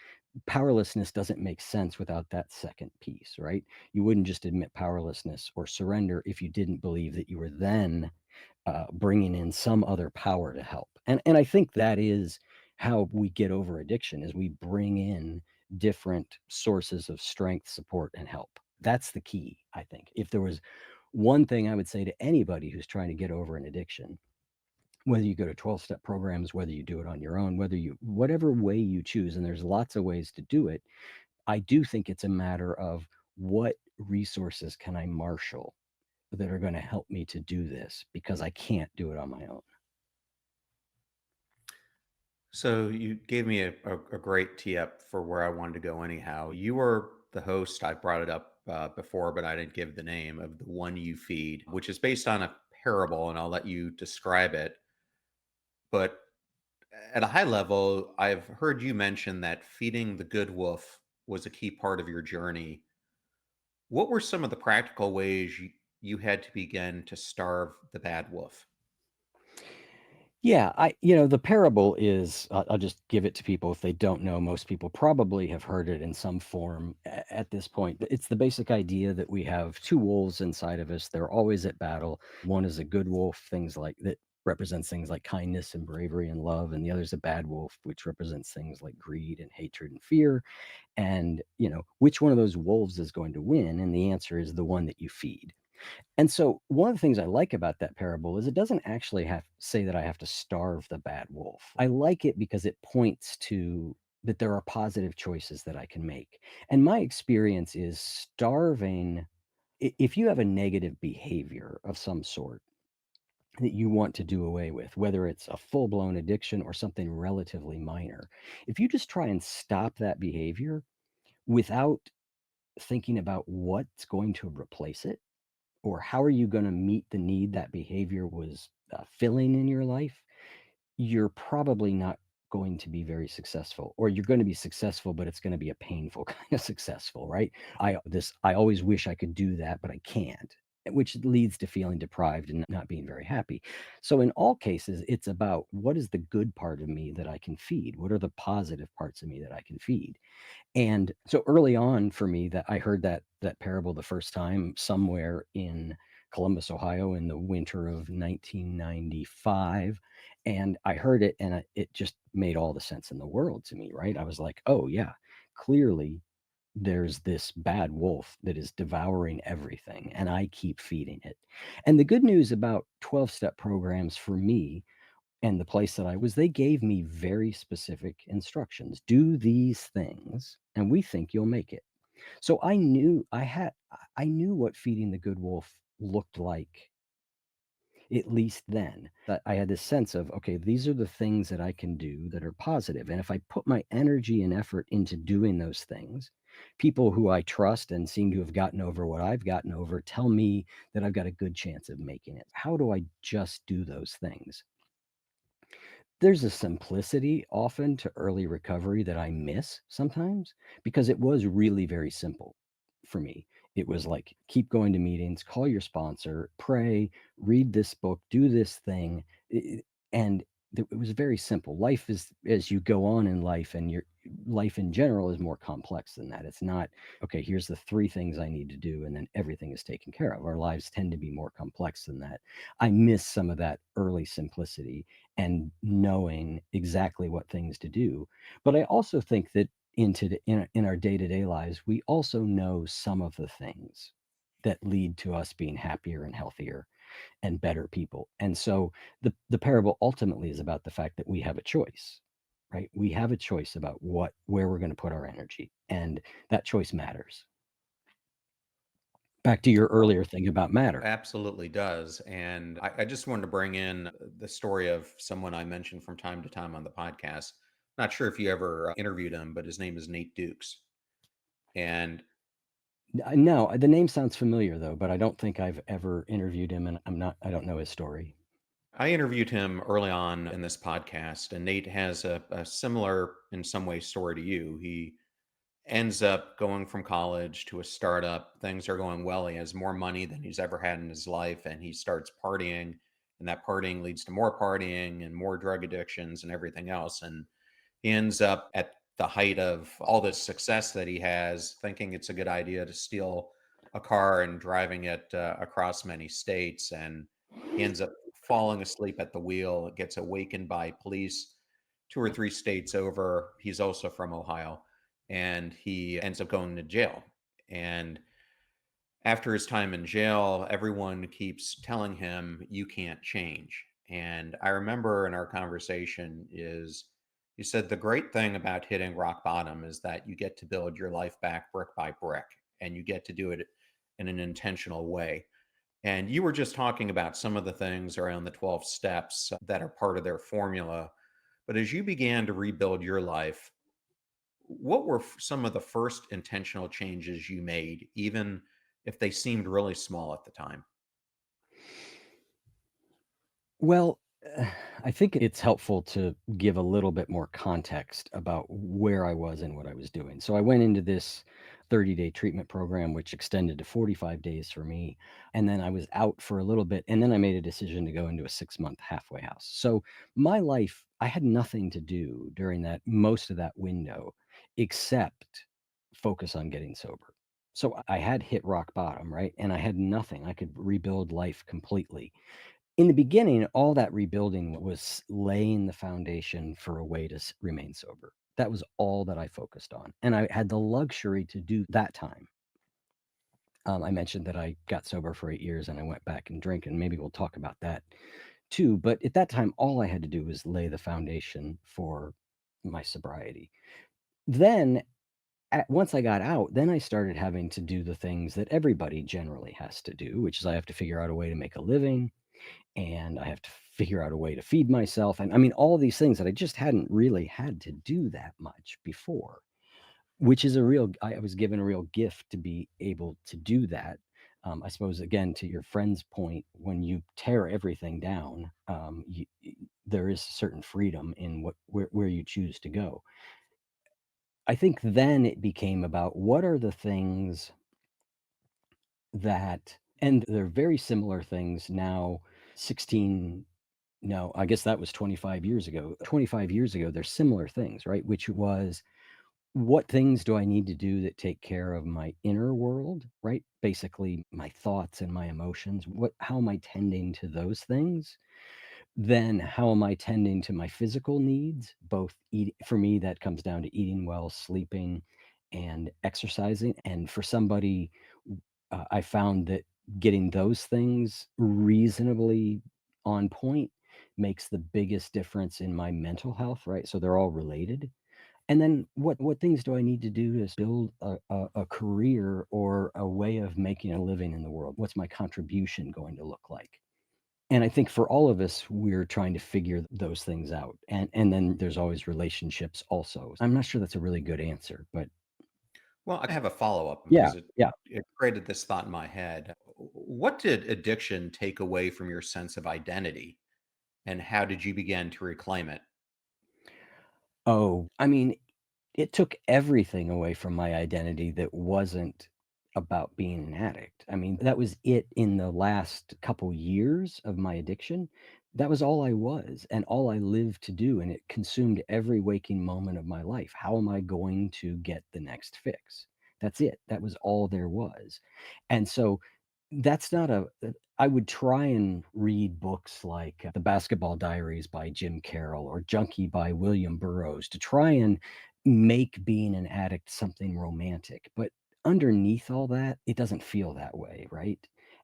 powerlessness doesn't make sense without that second piece, right? You wouldn't just admit powerlessness or surrender if you didn't believe that you were then bringing in some other power to help. And I think that is how we get over addiction, is we bring in different sources of strength, support, and help. That's the key, I think. If there was one thing I would say to anybody who's trying to get over an addiction, whether you go to 12-step programs, whether you do it on your own, whatever way you choose, and there's lots of ways to do it, I do think it's a matter of, what resources can I marshal that are going to help me to do this, because I can't do it on my own. So you gave me a great tee up for where I wanted to go anyhow. You were the host. I brought it up before, but I didn't give the name of the one you feed, which is based on a parable, and I'll let you describe it. But at a high level, I've heard you mention that feeding the good wolf was a key part of your journey. What were some of the practical ways you had to begin to starve the bad wolf? Yeah, the parable is, I'll just give it to people if they don't know. Most people probably have heard it in some form at this point. It's the basic idea that we have two wolves inside of us. They're always at battle. One is a good wolf, things like that represents things like kindness and bravery and love, and the other is a bad wolf, which represents things like greed and hatred and fear. And, which one of those wolves is going to win? And the answer is the one that you feed. And so one of the things I like about that parable is it doesn't actually say that I have to starve the bad wolf. I like it because it points to that there are positive choices that I can make. And my experience is, starving if you have a negative behavior of some sort that you want to do away with, whether it's a full blown addiction or something relatively minor, if you just try and stop that behavior without thinking about what's going to replace it, or how are you going to meet the need that behavior was filling in your life, you're probably not going to be very successful, or you're going to be successful, but it's going to be a painful kind of successful, right? I always wish I could do that, but I can't, which leads to feeling deprived and not being very happy. So in all cases, it's about what is the good part of me that I can feed? What are the positive parts of me that I can feed? And so early on for me, that I heard that parable the first time somewhere in Columbus, Ohio, in the winter of 1995, and I heard it, and it just made all the sense in the world to me, right? I was like, oh yeah, clearly there's this bad wolf that is devouring everything, and I keep feeding it. And the good news about 12-step programs for me and the place that I was, they gave me very specific instructions. Do these things, and we think you'll make it. So I knew what feeding the good wolf looked like, at least then. That I had this sense of, okay, these are the things that I can do that are positive. And if I put my energy and effort into doing those things, people who I trust and seem to have gotten over what I've gotten over tell me that I've got a good chance of making it. How do I just do those things? There's a simplicity often to early recovery that I miss sometimes, because it was really very simple for me. It was like, keep going to meetings, call your sponsor, pray, read this book, do this thing. And it was very simple. Life is, as you go on in life, and your life in general is more complex than that. It's not, okay, here's the three things I need to do, and then everything is taken care of. Our lives tend to be more complex than that. I miss some of that early simplicity and knowing exactly what things to do. But I also think that in our day-to-day lives, we also know some of the things that lead to us being happier and healthier and better people. And so the parable ultimately is about the fact that we have a choice, right? We have a choice about where we're going to put our energy, and that choice matters. Back to your earlier thing about matter. Absolutely does. And I just wanted to bring in the story of someone I mentioned from time to time on the podcast. Not sure if you ever interviewed him, but his name is Nate Dukes. And No, the name sounds familiar though, but I don't think I've ever interviewed him, and I don't know his story. I interviewed him early on in this podcast, and Nate has a similar, in some way, story to you. He ends up going from college to a startup. Things are going well. He has more money than he's ever had in his life, and he starts partying. And that partying leads to more partying and more drug addictions and everything else. And he ends up at the height of all this success that he has, thinking it's a good idea to steal a car and driving it across many states. And he ends up falling asleep at the wheel, gets awakened by police 2 or 3 states over. He's also from Ohio, and he ends up going to jail. And after his time in jail, everyone keeps telling him, you can't change. And I remember in our conversation is you said the great thing about hitting rock bottom is that you get to build your life back brick by brick, and you get to do it in an intentional way. And you were just talking about some of the things around the 12 steps that are part of their formula. But as you began to rebuild your life, what were some of the first intentional changes you made, even if they seemed really small at the time? Well, I think it's helpful to give a little bit more context about where I was and what I was doing. So I went into this 30-day treatment program, which extended to 45 days for me. And then I was out for a little bit. And then I made a decision to go into a 6-month halfway house. So my life, I had nothing to do during that most of that window except focus on getting sober. So I had hit rock bottom, right? And I had nothing. I could rebuild life completely. In the beginning, all that rebuilding was laying the foundation for a way to remain sober. That was all that I focused on. And I had the luxury to do that time. I mentioned that I got sober for 8 years and I went back and drink, and maybe we'll talk about that too. But at that time, all I had to do was lay the foundation for my sobriety. Then once I got out, then I started having to do the things that everybody generally has to do, which is I have to figure out a way to make a living, and I have to figure out a way to feed myself. And I mean, all these things that I just hadn't really had to do that much before, which is a real, I was given a real gift to be able to do that. I suppose, again, to your friend's point, when you tear everything down, there is certain freedom in where you choose to go. I think then it became about what are the things that, and they're very similar things now, 16, no, I guess that was 25 years ago. 25 years ago, there's similar things, right? Which was, what things do I need to do that take care of my inner world, right? Basically, my thoughts and my emotions. How am I tending to those things? Then how am I tending to my physical needs? Both eat for me, that comes down to eating well, sleeping, and exercising. And for somebody, I found that getting those things reasonably on point makes the biggest difference in my mental health, right? So they're all related. And then what things do I need to do to build a career or a way of making a living in the world? What's my contribution going to look like? And I think for all of us, we're trying to figure those things out. And then there's always relationships also. I'm not sure that's a really good answer, but Well, I have a follow-up yeah, because it yeah. it created this thought in my head. What did addiction take away from your sense of identity, and how did you begin to reclaim it? Oh, I mean, it took everything away from my identity that wasn't about being an addict. I mean, that was it in the last couple years of my addiction. That was all I was and all I lived to do, and it consumed every waking moment of my life. How am I going to get the next fix? That's it. That was all there was. And so that's not a I would try and read books like The Basketball Diaries by Jim Carroll or Junkie by William Burroughs to try and make being an addict something romantic. But underneath all that, it doesn't feel that way, right?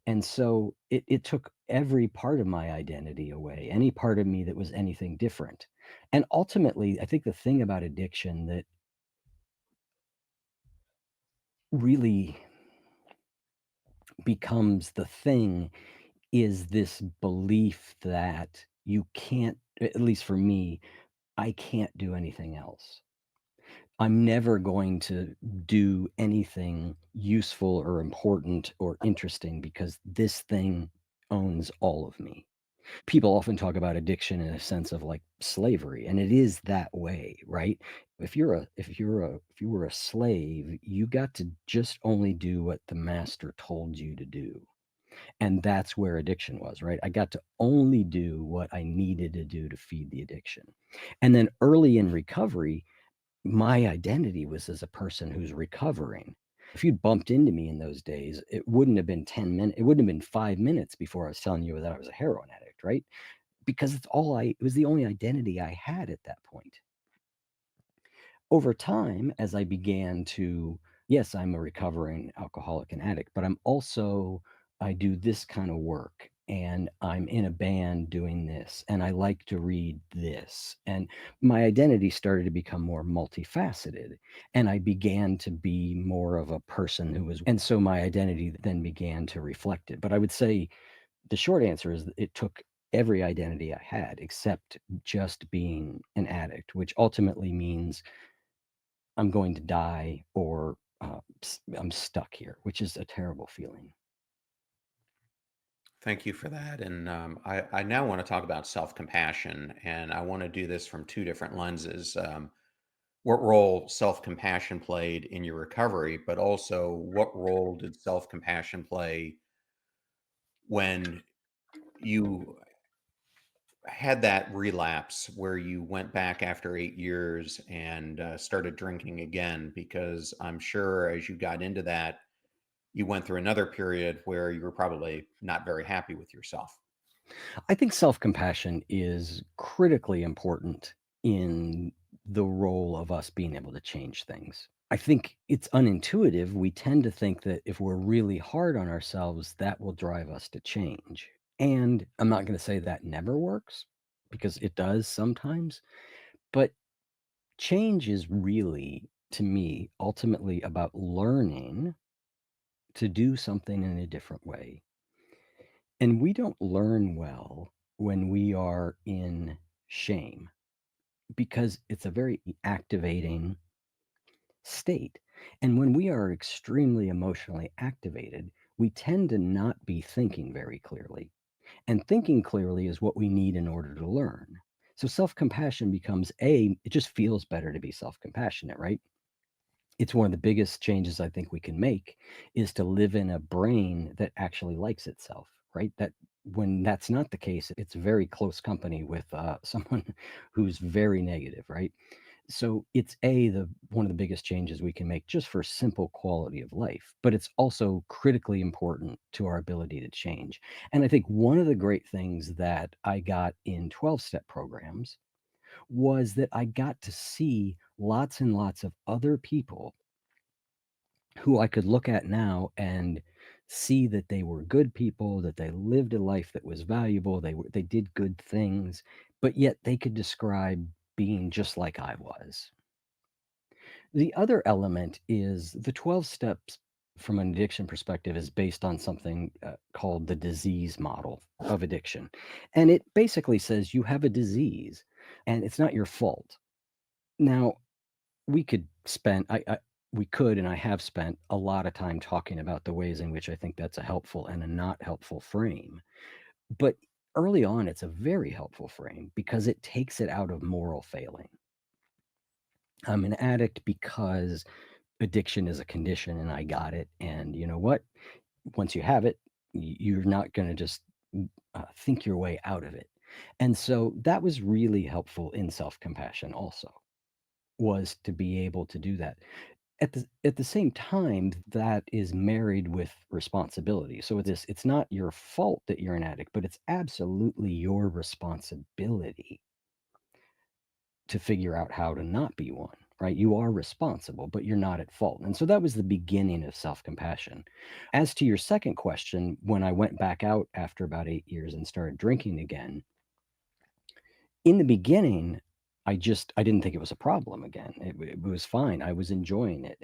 And so it took every part of my identity away, any part of me that was anything different. And ultimately, I think the thing about addiction that really becomes the thing is this belief that you can't, at least for me, I can't do anything else. I'm never going to do anything useful or important or interesting because this thing owns all of me. People often talk about addiction in a sense of like slavery, and it is that way, right? If you were a slave, you got to just only do what the master told you to do. And that's where addiction was, right? I got to only do what I needed to do to feed the addiction. And then early in recovery, my identity was as a person who's recovering. If you'd bumped into me in those days, it wouldn't have been 10 minutes, it wouldn't have been 5 minutes before I was telling you that I was a heroin addict, right? Because it was the only identity I had at that point. Over time, as I began to, yes, I'm a recovering alcoholic and addict, but I do this kind of work and I'm in a band doing this and I like to read this. And my identity started to become more multifaceted and I began to be more of a person and so my identity then began to reflect it. But I would say the short answer is that it took every identity I had except just being an addict, which ultimately means I'm going to die or I'm stuck here, which is a terrible feeling. Thank you for that. And I now want to talk about self-compassion, and I want to do this from two different lenses. What role self-compassion played in your recovery, but also what role did self-compassion play when you had that relapse where you went back after 8 years and started drinking again? Because I'm sure as you got into that, you went through another period where you were probably not very happy with yourself. I think self-compassion is critically important in the role of us being able to change things. I think it's unintuitive. We tend to think that if we're really hard on ourselves, that will drive us to change. And I'm not going to say that never works because it does sometimes, but change is really to me, ultimately about learning to do something in a different way. And we don't learn well when we are in shame because it's a very activating state. And when we are extremely emotionally activated, we tend to not be thinking very clearly. And thinking clearly is what we need in order to learn. So self compassion becomes it just feels better to be self compassionate, right? It's one of the biggest changes I think we can make is to live in a brain that actually likes itself, right? That when that's not the case, it's very close company with someone who's very negative, right? So it's the one of the biggest changes we can make just for simple quality of life, but it's also critically important to our ability to change. And I think one of the great things that I got in 12-step programs was that I got to see lots and lots of other people who I could look at now and see that they were good people, that they lived a life that was valuable, they did good things, but yet they could describe being just like I was. The other element is the 12 steps from an addiction perspective is based on something called the disease model of addiction. And it basically says you have a disease and it's not your fault. Now, we could spend we could and I have spent a lot of time talking about the ways in which I think that's a helpful and a not helpful frame. But early on it's a very helpful frame because it takes it out of moral failing. I'm an addict because addiction is a condition and I got it. And you know what? Once you have it, you're not going to just think your way out of it. And so that was really helpful in self compassion, also, was to be able to do that. At the same time, that is married with responsibility. So it's not your fault that you're an addict, but it's absolutely your responsibility to figure out how to not be one, right? You are responsible, but you're not at fault. And so that was the beginning of self compassion. As to your second question, when I went back out after about 8 years and started drinking again, in the beginning, I didn't think it was a problem again. It was fine. I was enjoying it.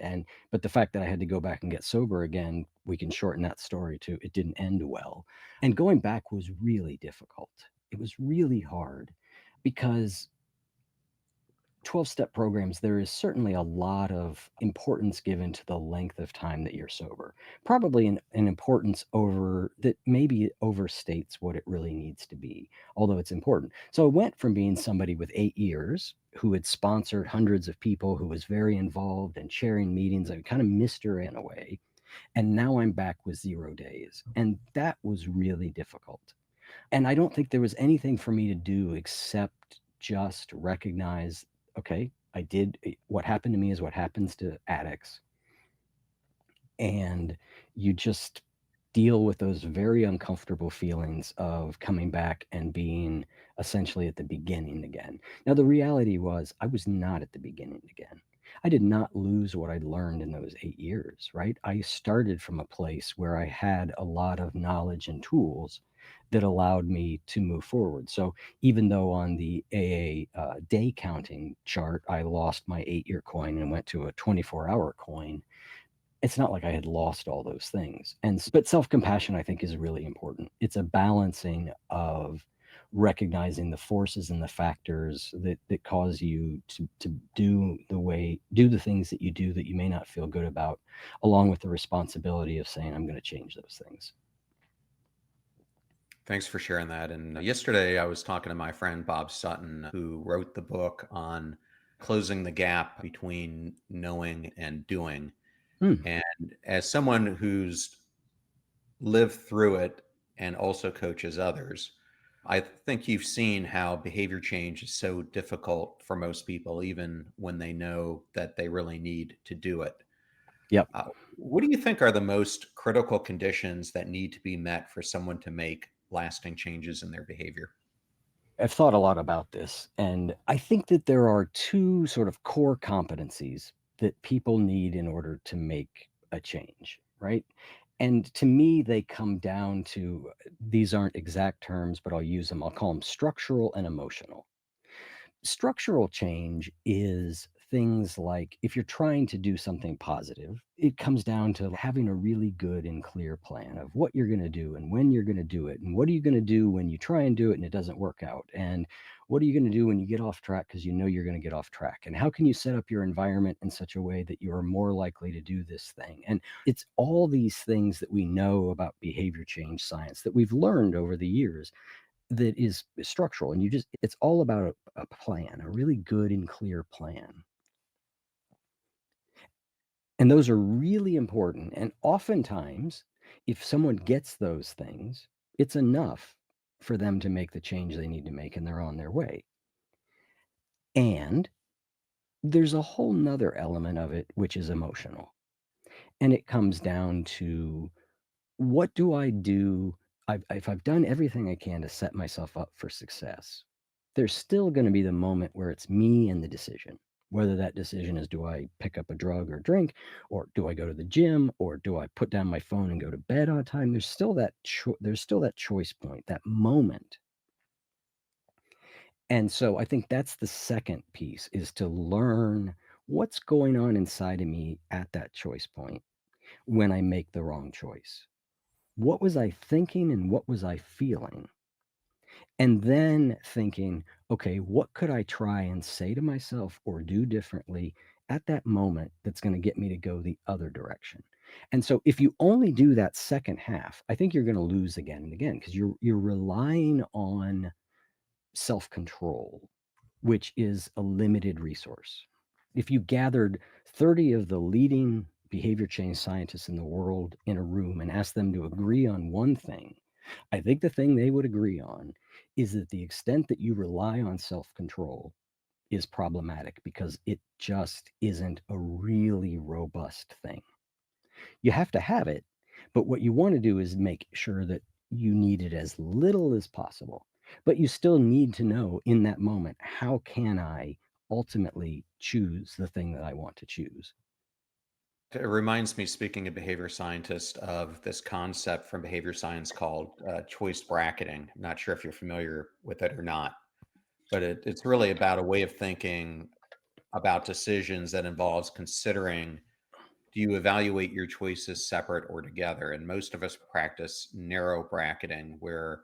But the fact that I had to go back and get sober again, we can shorten that story to it didn't end well. And going back was really difficult. It was really hard because 12-step programs, there is certainly a lot of importance given to the length of time that you're sober. Probably an importance over that maybe overstates what it really needs to be, although it's important. So I went from being somebody with 8 years who had sponsored hundreds of people, who was very involved and chairing meetings. I kind of missed her in a way. And now I'm back with 0 days. And that was really difficult. And I don't think there was anything for me to do except just recognize, okay, I did what happened to me is what happens to addicts. And you just deal with those very uncomfortable feelings of coming back and being essentially at the beginning again. Now, the reality was I was not at the beginning again. I did not lose what I'd learned in those 8 years, right? I started from a place where I had a lot of knowledge and tools that allowed me to move forward. So even though on the AA day counting chart, I lost my 8 year coin and went to a 24-hour coin, it's not like I had lost all those things. But self-compassion, I think, is really important. It's a balancing of recognizing the forces and the factors that cause you to do the things that you do that you may not feel good about, along with the responsibility of saying, I'm going to change those things. Thanks for sharing that. And yesterday I was talking to my friend Bob Sutton, who wrote the book on closing the gap between knowing and doing. Hmm. And as someone who's lived through it and also coaches others, I think you've seen how behavior change is so difficult for most people, even when they know that they really need to do it. Yep. What do you think are the most critical conditions that need to be met for someone to make lasting changes in their behavior? I've thought a lot about this, and I think that there are two sort of core competencies that people need in order to make a change, right? And to me, they come down to these aren't exact terms, but I'll use them. I'll call them structural and emotional. Structural change is things like if you're trying to do something positive, it comes down to having a really good and clear plan of what you're going to do and when you're going to do it. And what are you going to do when you try and do it and it doesn't work out? And what are you going to do when you get off track because you know you're going to get off track? And how can you set up your environment in such a way that you are more likely to do this thing? And it's all these things that we know about behavior change science that we've learned over the years that is structural. And it's all about a plan, a really good and clear plan. And those are really important. And oftentimes, if someone gets those things, it's enough for them to make the change they need to make and they're on their way. And there's a whole nother element of it, which is emotional. And it comes down to what do I do? If I've done everything I can to set myself up for success, there's still going to be the moment where it's me and the decision. Whether that decision is do I pick up a drug or drink, or do I go to the gym, or do I put down my phone and go to bed on time? There's still that choice point, that moment. And so I think that's the second piece is to learn what's going on inside of me at that choice point when I make the wrong choice. What was I thinking and what was I feeling? And then thinking, okay, what could I try and say to myself or do differently at that moment that's going to get me to go the other direction? And so if you only do that second half, I think you're going to lose again and again because you're relying on self-control, which is a limited resource. If you gathered 30 of the leading behavior change scientists in the world in a room and asked them to agree on one thing, I think the thing they would agree on is that the extent that you rely on self control is problematic because it just isn't a really robust thing. You have to have it, but what you want to do is make sure that you need it as little as possible. But you still need to know in that moment, how can I ultimately choose the thing that I want to choose? It reminds me, speaking of behavior scientists, of this concept from behavior science called choice bracketing. I'm not sure if you're familiar with it or not, but it's really about a way of thinking about decisions that involves considering, do you evaluate your choices separate or together? And most of us practice narrow bracketing where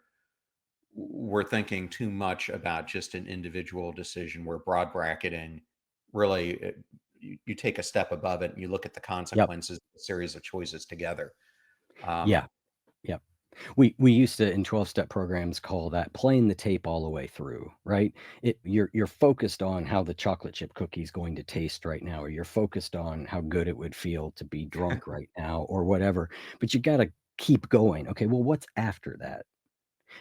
we're thinking too much about just an individual decision, where broad bracketing really, you take a step above it and you look at the Yep. consequences of a series of choices together. Yeah. Um, Yep. We used to in 12-step programs call that playing the tape all the way through, right? You're focused on how the chocolate chip cookie is going to taste right now, or you're focused on how good it would feel to be drunk right now, or whatever. But you got to keep going. Okay, well, what's after that?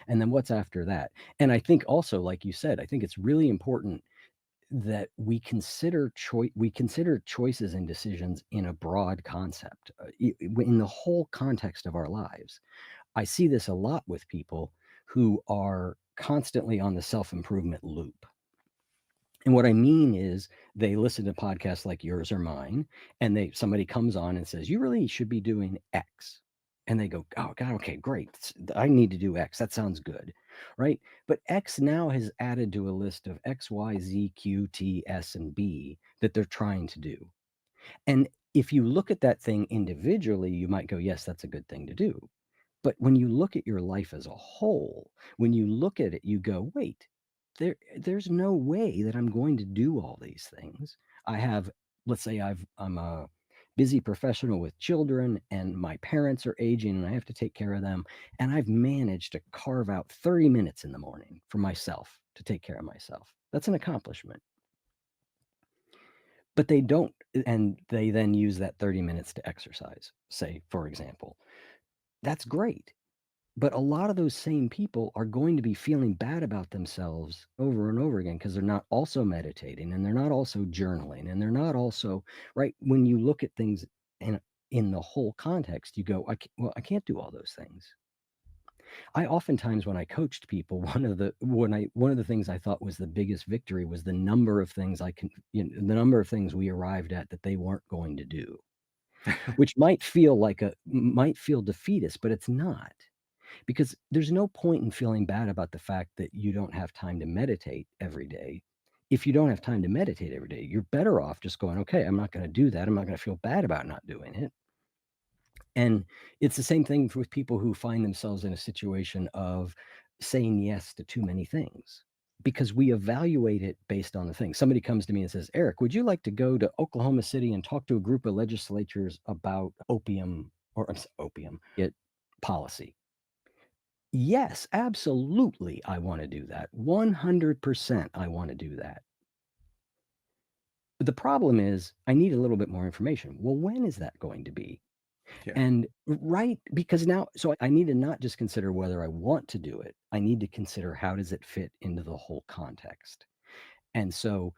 And then what's after that? And I think also, like you said, I think it's really important that we consider choices and decisions in a broad concept, in the whole context of our lives. I see this a lot with people who are constantly on the self-improvement loop. And what I mean is they listen to podcasts like yours or mine, and somebody comes on and says, "You really should be doing X." And they go, "Oh God, okay, great. I need to do X. That sounds good." Right? But X now has added to a list of X, Y, Z, Q, T, S, and B that they're trying to do. And if you look at that thing individually, you might go, "Yes, that's a good thing to do." But when you look at your life as a whole, when you look at it, you go, wait, there's no way that I'm going to do all these things. I have, let's say I'm a busy professional with children and my parents are aging and I have to take care of them. And I've managed to carve out 30 minutes in the morning for myself to take care of myself. That's an accomplishment. But they don't, and they then use that 30 minutes to exercise, say, for example. That's great. But a lot of those same people are going to be feeling bad about themselves over and over again because they're not also meditating and they're not also journaling and they're not also right. When you look at things in the whole context, you go, well, I can't do all those things. I oftentimes, when I coached people, one of the things I thought was the biggest victory was the number of things the number of things we arrived at that they weren't going to do, which might feel defeatist, but it's not, because there's no point in feeling bad about the fact that you don't have time to meditate every day If you don't have time to meditate every day, you're better off just going, okay, I'm not going to do that. I'm not going to feel bad about not doing it. And it's the same thing with people who find themselves in a situation of saying yes to too many things, because we evaluate it based on the thing. Somebody comes to me and says, Eric, would you like to go to Oklahoma City and talk to a group of legislatures about opium policy? Yes, absolutely. I want to do that. 100% I want to do that. The problem is I need a little bit more information. Well, when is that going to be? Yeah. And right, because now, so I need to not just consider whether I want to do it. I need to consider how does it fit into the whole context. And so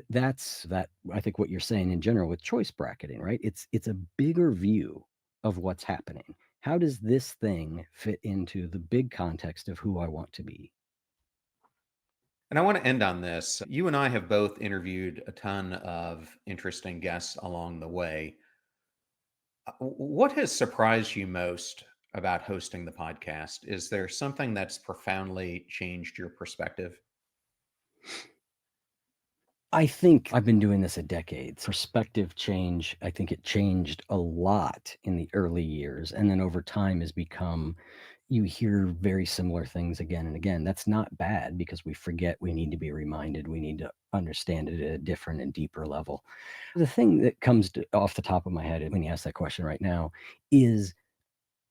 that's that. I think what you're saying in general with choice bracketing, right? It's a bigger view of what's happening. How does this thing fit into the big context of who I want to be? And I want to end on this. You and I have both interviewed a ton of interesting guests along the way. What has surprised you most about hosting the podcast? Is there something that's profoundly changed your perspective? I think I've been doing this a decade. Perspective change, I think it changed a lot in the early years. And then over time has become, you hear very similar things again and again. That's not bad because we forget, we need to be reminded, we need to understand it at a different and deeper level. The thing that comes off the top of my head when you ask that question right now is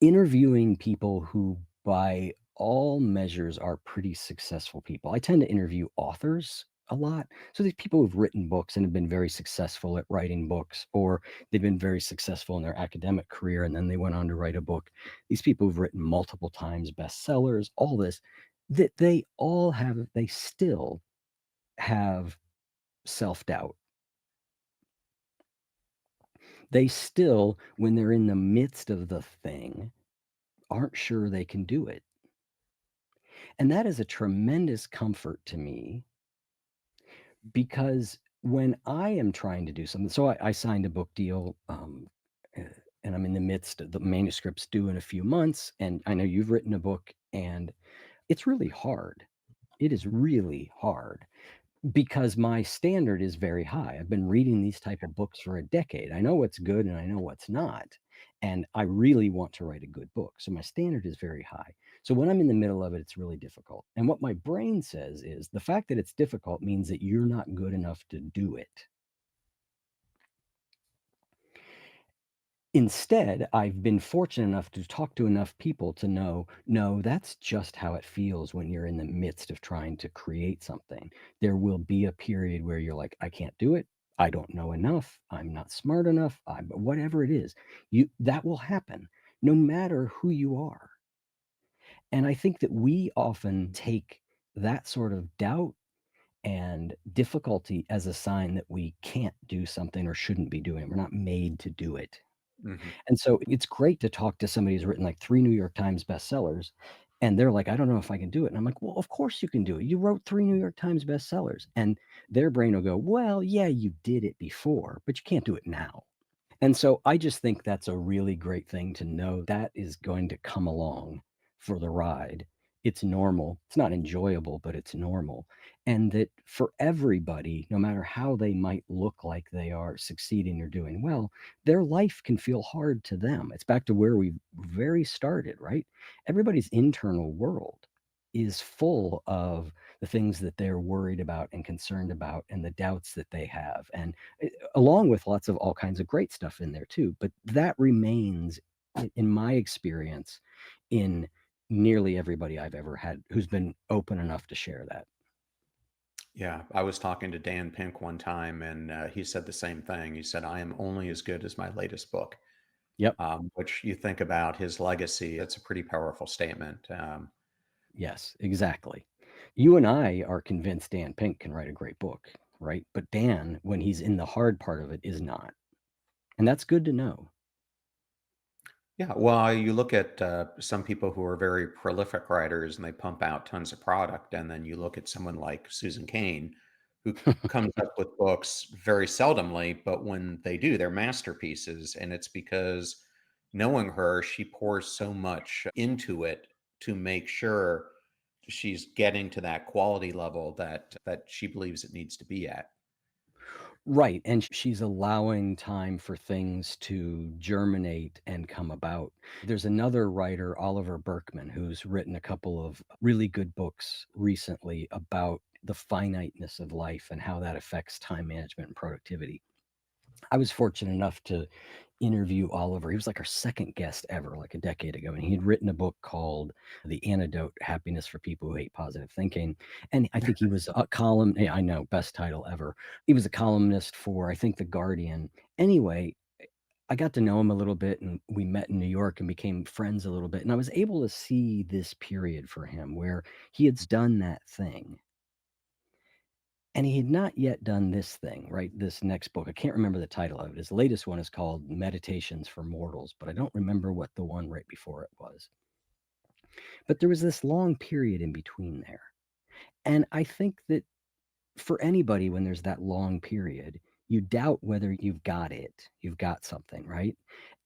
interviewing people who, by all measures, are pretty successful people. I tend to interview authors a lot. So these people who've written books and have been very successful at writing books, or they've been very successful in their academic career and then they went on to write a book. These people who've written multiple times bestsellers, all this, that they still have self doubt. They still, when they're in the midst of the thing, aren't sure they can do it. And that is a tremendous comfort to me because when I am trying to do something, so I signed a book deal, and I'm in the midst of the manuscript's due in a few months. And I know you've written a book, and it's really hard. It is really hard because my standard is very high. I've been reading these type of books for a decade. I know what's good and I know what's not. And I really want to write a good book. So my standard is very high. So when I'm in the middle of it, it's really difficult. And what my brain says is the fact that it's difficult means that you're not good enough to do it. Instead, I've been fortunate enough to talk to enough people to know, no, that's just how it feels when you're in the midst of trying to create something. There will be a period where you're like, I can't do it. I don't know enough. I'm not smart enough. Whatever it is, that will happen no matter who you are. And I think that we often take that sort of doubt and difficulty as a sign that we can't do something or shouldn't be doing it. We're not made to do it. Hmm. And so it's great to talk to somebody who's written like 3 New York Times bestsellers, and they're like, "I don't know if I can do it." And I'm like, "Well, of course you can do it. You wrote 3 New York Times bestsellers." And their brain will go, "Well, yeah, you did it before, but you can't do it now." And so I just think that's a really great thing to know that is going to come along for the ride. It's normal. It's not enjoyable, but it's normal. And that for everybody, no matter how they might look like they are succeeding or doing well, their life can feel hard to them. It's back to where we very started, right? Everybody's internal world is full of the things that they're worried about and concerned about and the doubts that they have. And along with lots of all kinds of great stuff in there too. But that remains, in my experience, in nearly everybody I've ever had who's been open enough to share that. Yeah, I was talking to Dan Pink one time, and he said the same thing. He said, "I am only as good as my latest book," Yep. which you think about his legacy. It's a pretty powerful statement. Yes, exactly. You and I are convinced Dan Pink can write a great book, right? But Dan, when he's in the hard part of it, is not. And that's good to know. Yeah, well, you look at some people who are very prolific writers and they pump out tons of product, and then you look at someone like Susan Cain, who comes up with books very seldomly, but when they do, they're masterpieces, and it's because knowing her, she pours so much into it to make sure she's getting to that quality level that she believes it needs to be at. Right, and she's allowing time for things to germinate and come about. There's another writer, Oliver Berkman, who's written a couple of really good books recently about the finiteness of life and how that affects time management and productivity. I was fortunate enough to interview Oliver. He was like our second guest ever, like a decade ago. And he had written a book called The Antidote: Happiness for People Who Hate Positive Thinking. And I think he was a column, yeah, I know, best title ever. He was a columnist for, I think, The Guardian. Anyway, I got to know him a little bit and we met in New York and became friends a little bit. And I was able to see this period for him where he had done that thing and he had not yet done this thing, right? This next book. I can't remember the title of it. His latest one is called Meditations for Mortals, but I don't remember what the one right before it was. But there was this long period in between there. And I think that for anybody, when there's that long period, you doubt whether you've got it, you've got something, right?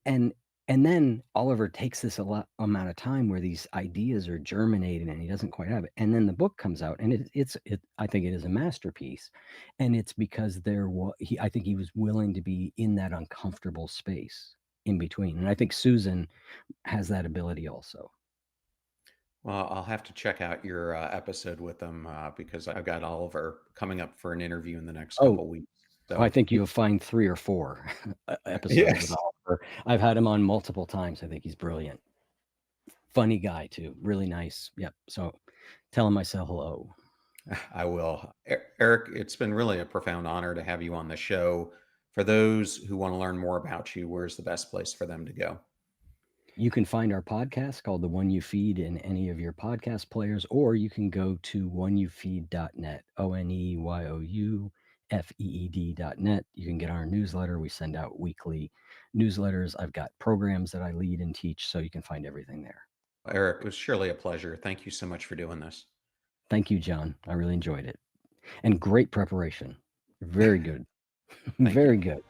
And and then Oliver takes this amount of time where these ideas are germinating and he doesn't quite have it. And then the book comes out and I think it is a masterpiece. And it's because I think he was willing to be in that uncomfortable space in between. And I think Susan has that ability also. Well, I'll have to check out your episode with them because I've got Oliver coming up for an interview in the next Oh, couple weeks. I So think you'll find 3 or 4 episodes with yes, Oliver. I've had him on multiple times. I think he's brilliant. Funny guy too. Really nice. Yep. So tell him I say hello. I will. Eric, it's been really a profound honor to have you on the show. For those who want to learn more about you, where's the best place for them to go? You can find our podcast called The One You Feed in any of your podcast players, or you can go to oneyoufeed.net, ONEYOUFEED.net. You can get our newsletter. We send out weekly newsletters. I've got programs that I lead and teach, so you can find everything there. Eric, it was surely a pleasure. Thank you so much for doing this. Thank you, John. I really enjoyed it. And great preparation. Very good. Thank you. Very good.